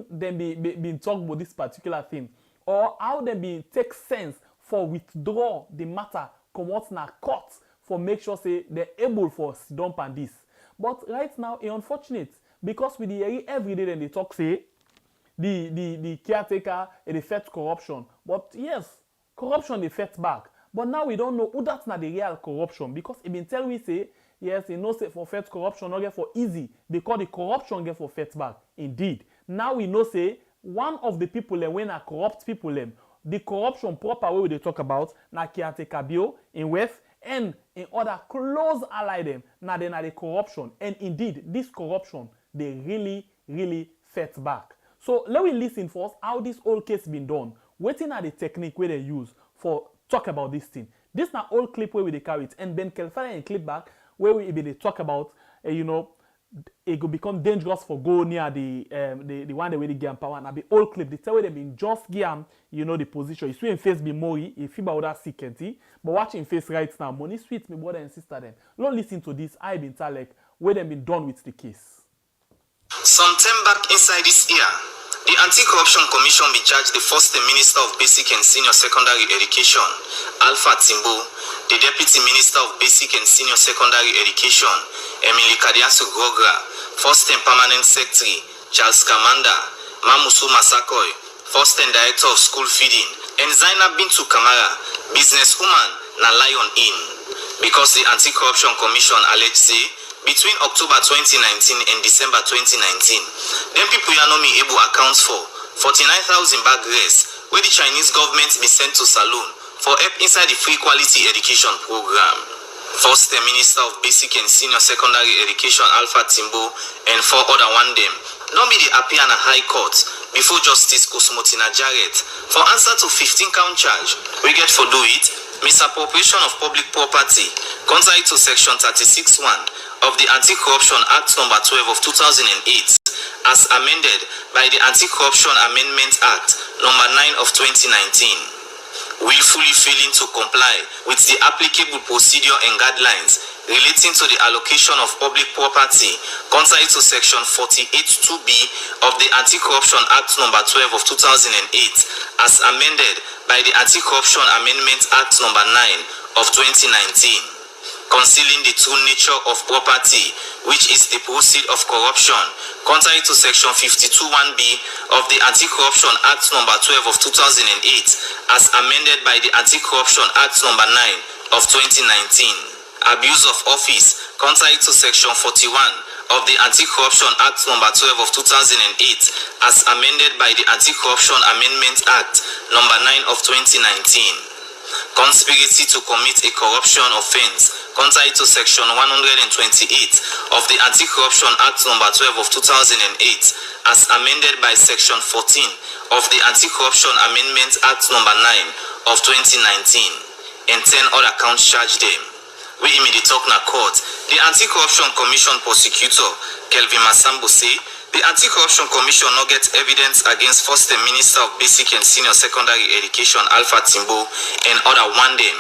them been talk about this particular thing, or how they be take sense for withdraw the matter, come out na court for make sure say they're able for dump and this. But right now, it's unfortunate because with the every day then they talk say the caretaker and the fed corruption. But yes, corruption they fed back. But now we don't know who that's not the real corruption because it been tell we say yes, you know say for fed corruption not get for easy because the corruption get for fed back. Indeed. Now we know say one of the people when are corrupt people the corruption proper way they talk about na caretaker bio in West and in other close ally them now they na the corruption, and indeed this corruption they really fed back. So let me listen first how this whole case been done. Waiting at the technique where they use for talk about this thing. This na old clip where we they carry it, and Ben Kelfala in clip back where we be they talk about it could become dangerous for go near the one that way they get power. Now be old clip. They tell you they been just give the position. You see in face be Mori, if you about that security, but watching face right now, money sweet me brother and sister them. Don't listen to this. I been tell like where they been done with the case. Some time back inside this year, the Anti-Corruption Commission be charged the first Minister of Basic and Senior Secondary Education, Alpha Timbo, the Deputy Minister of Basic and Senior Secondary Education, Emily Kadiasu Grogra, first and Permanent Secretary, Charles Kamanda, Mamusu Masakoy, first and Director of School Feeding, and Zainab Bintu Kamara, businesswoman, na Lion Inn. Because the Anti-Corruption Commission alleged say, between October 2019 and December 2019, them people Yanomi able accounts for 49,000 bag rice where the Chinese government be sent to Saloon for help inside the free quality education program. First, the Minister of Basic and Senior Secondary Education, Alpha Timbo, and 4 other one them, don't be the appear in a high court before Justice Kosmotina Jarrett for answer to 15-count charge. We get for do it, misappropriation of public property, contrary to Section 36(1) of the Anti-Corruption Act No. 12 of 2008, as amended by the Anti-Corruption Amendment Act No. 9 of 2019. Willfully failing to comply with the applicable procedure and guidelines relating to the allocation of public property, contrary to Section 48(2)(b) of the Anti-Corruption Act No. 12 of 2008, as amended by the Anti-Corruption Amendment Act No. 9 of 2019. Concealing the true nature of property, which is the proceed of corruption, contrary to Section 52(1)(b) of the Anti-Corruption Act No. 12 of 2008, as amended by the Anti-Corruption Act No. 9 of 2019. Abuse of office, contrary to Section 41 of the Anti-Corruption Act No. 12 of 2008, as amended by the Anti-Corruption Amendment Act No. 9 of 2019. Conspiracy to commit a corruption offense, contrary to Section 128 of the Anti-Corruption Act No. 12 of 2008, as amended by Section 14 of the Anti-Corruption Amendment Act No. 9 of 2019, and 10 other counts charged them. We immediately talk na court. The Anti-Corruption Commission prosecutor, Kelvin Masambo, say the Anti-Corruption Commission no get evidence against first Minister of Basic and Senior Secondary Education, Alpha Timbo, and other one them.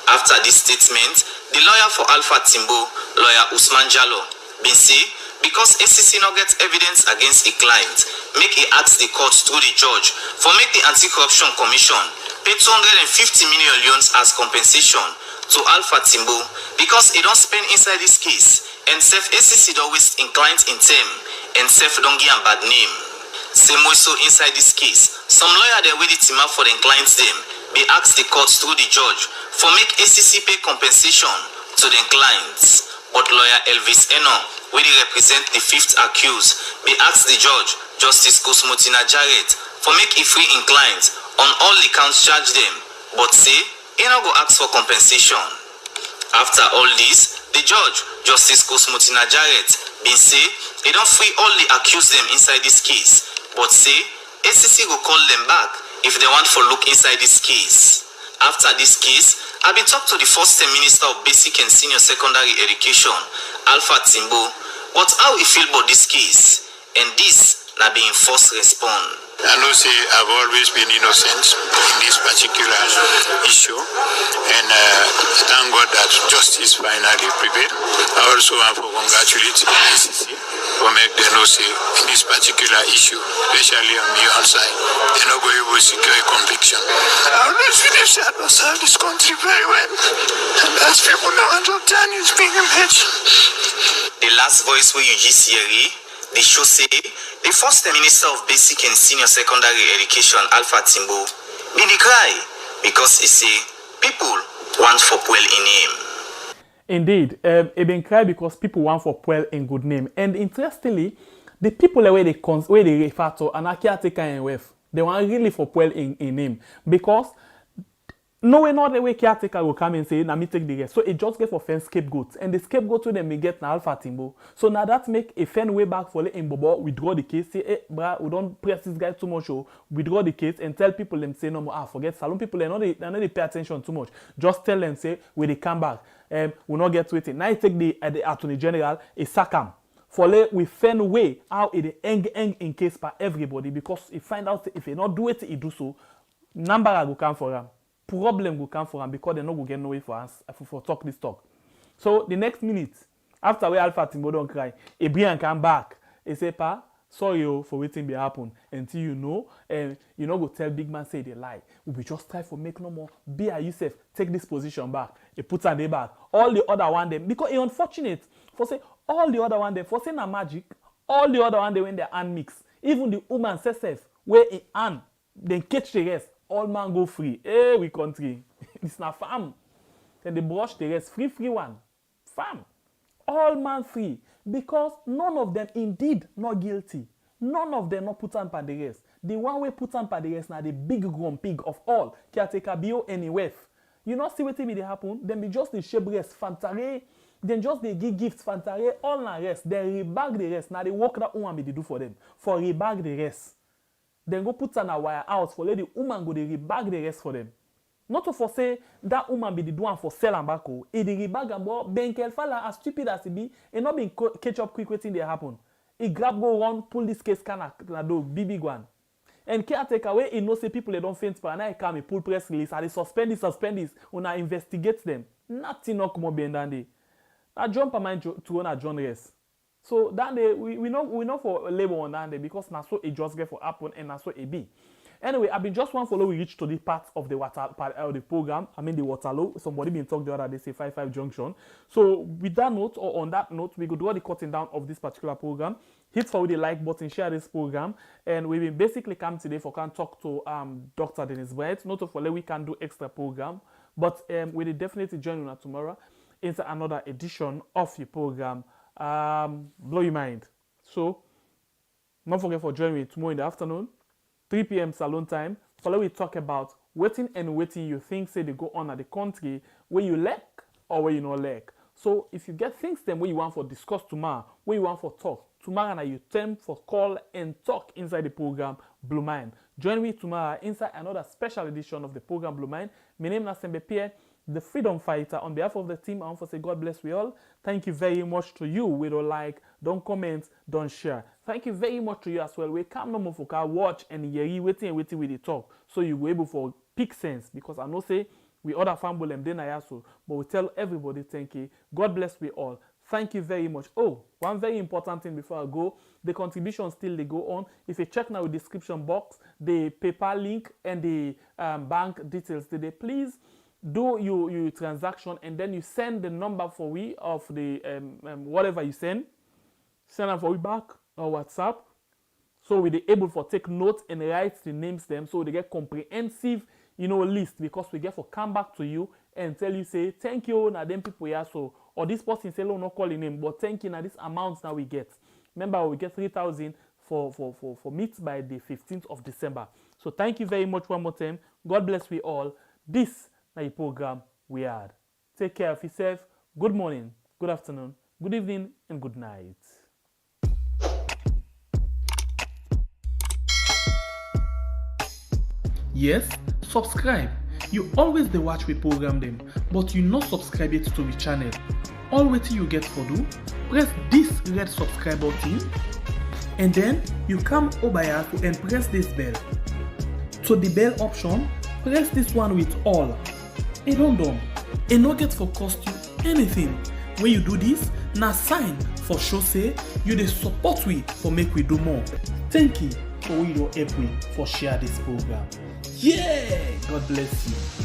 After this statement, the lawyer for Alpha Timbo, lawyer Usman Jallo, been say, because SCC no get evidence against a client, make he ask the court through the judge for make the Anti-Corruption Commission pay 250 million loans as compensation to Alpha Timbo because he don't spend inside this case, and self SCC don't waste in client in term, and self don't give a bad name. Same way so inside this case, some lawyer they wait the team up for the clients them, they ask the court through the judge for make SCC pay compensation to the clients. But lawyer Elvis Eno, where they represent the 5th accused, they ask the judge, Justice Kosmotina Jarrett, for make a free in client on all the counts charged them, but say, Eno go ask for compensation. After all this, the judge, Justice Kosmotina Jarrett, been say, they don't free all the accused them inside this case, but say, SCC go call them back if they want for look inside this case. After this case, I've been talked to the first Minister of Basic and Senior Secondary Education, Alpha Timbo, but how he feel about this case, and this na being forced respond. I know say I've always been innocent in this particular issue, and thank God that justice finally prevailed. I also want to congratulate the ICC for make them know say in this particular issue, especially on the outside, they're not going to secure a conviction. I always feel they shall not serve this country very well, and as people know understand it's being imaged. The last voice where you just hear, the show say the first Minister of Basic and Senior Secondary Education, Alpha Timbo, been cry because he say people want for well in him. Indeed, he been cry because people want for well in good name. And interestingly, the people where they refer to an caretaker and wife, they want really for well in him because no way not the way caretaker will come and say, now me take the rest. So it just get for fan scapegoats. And the scapegoat to them we get now Alpha Timbo. So now that make a fan way back for in Bobo, withdraw the case, say, hey, bruh, we don't press this guy too much, withdraw the case and tell people them say no more. Forget Salon people, they not they pay attention too much. Just tell them, say, when they come back, we not get waiting. Now you take the Attorney General, a sackam. For we find way how it end in case by everybody because he find out if he not do it, he do so, number will come for him. Problem will come for him because they not go get no way for us for talk this talk. So the next minute, after we Alpha Timbo don't cry, Ebrian come back. He say, pa, sorry for waiting be happen until you know, and you know go tell big man say they lie. We will just try for make no more. Be a Yusuf, take this position back. He puts on the back. All the other one them, because it's unfortunate for say all the other one them, for say na magic, all the other one they when their hand mix. Even the woman says self, where in hand, then catch the rest, all man go free. Hey, we country. It's not farm. Then they brush the rest, free one. Farm. All man free. Because none of them indeed not guilty. None of them not put on by the rest. The one way put on by the rest now the big grown pig of all. Caretaker bio anywhere. You not see what they happen? Then be just the shape rest, fantare. Then just they give gifts, fantare, all na rest. Then rebag the rest. Now they work that woman be they do for them. For rebag the rest. Then go put on a wire out for let the woman go they rebag the rest for them. Not to for say that woman be the one for sell and back. E the rebag and more Benkel fella as stupid as he be, and not being catch up quick waiting they happen. He grab go run, pull this case can na do big one. And caretaker away, he know say people they don't faint for and I come he pull press release and they suspend this when I investigate them. Nothing not come be than they. I jump a mind to run a John rest. So that day we know for labor on that day because na so it just get for happen and na so it be. Anyway, I've been just one follow we reach to the part of the the program. I mean the Waterloo. Somebody been talked the other day, say 55 junction. So with that note or on that note, we go do the cutting down of this particular program. Hit forward the like button, share this program, and we will basically come today for can talk to Dr. Dennis Bright. Not to follow we can do extra program, but we will definitely join you tomorrow into another edition of the program. Blow your mind. So don't forget for joining me tomorrow in the afternoon. 3 p.m. salon time. Follow we talk about waiting you think say they go on at the country where you lack or where you not lack. So if you get things then where you want for discuss tomorrow, where you want for talk, tomorrow and you time for call and talk inside the program Blue Mind. Join me tomorrow inside another special edition of the program Blue Mind. My name is Nasembe Pierre, the freedom fighter. On behalf of the team, I want to say God bless we all. Thank you very much to you. We don't like, don't comment, don't share. Thank you very much to you as well. We come no more for watch and hear waiting with the talk. So you were able for pick sense because I know say we other family them then I also, but we tell everybody thank you. God bless we all. Thank you very much. Oh, one very important thing before I go, the contributions still they go on. If you check now the description box, the PayPal link and the bank details, they please do your transaction and then you send the number for we of the whatever you send them for we back or WhatsApp, so we be able for take note and write the names them so they get comprehensive list because we get for come back to you and tell you say thank you now them people here so or this person say no call your name but thank you now this amount now we get. Remember we get 3,000 for meet by the 15th of December. So thank you very much one more time. God bless we all. This na the program we had. Take care of yourself. Good morning, good afternoon, good evening, and good night. Yes, subscribe. You always the watch we program them, but you not subscribe yet to the channel. All waiting you get for do, press this red subscribe button, and then you come over here and press this bell. To the bell option, press this one with all. It don't done. It no get for cost you anything. When you do this, na sign for show say you dey support we for make we do more. Thank you for we don't help we for share this program. Yeah, God bless you.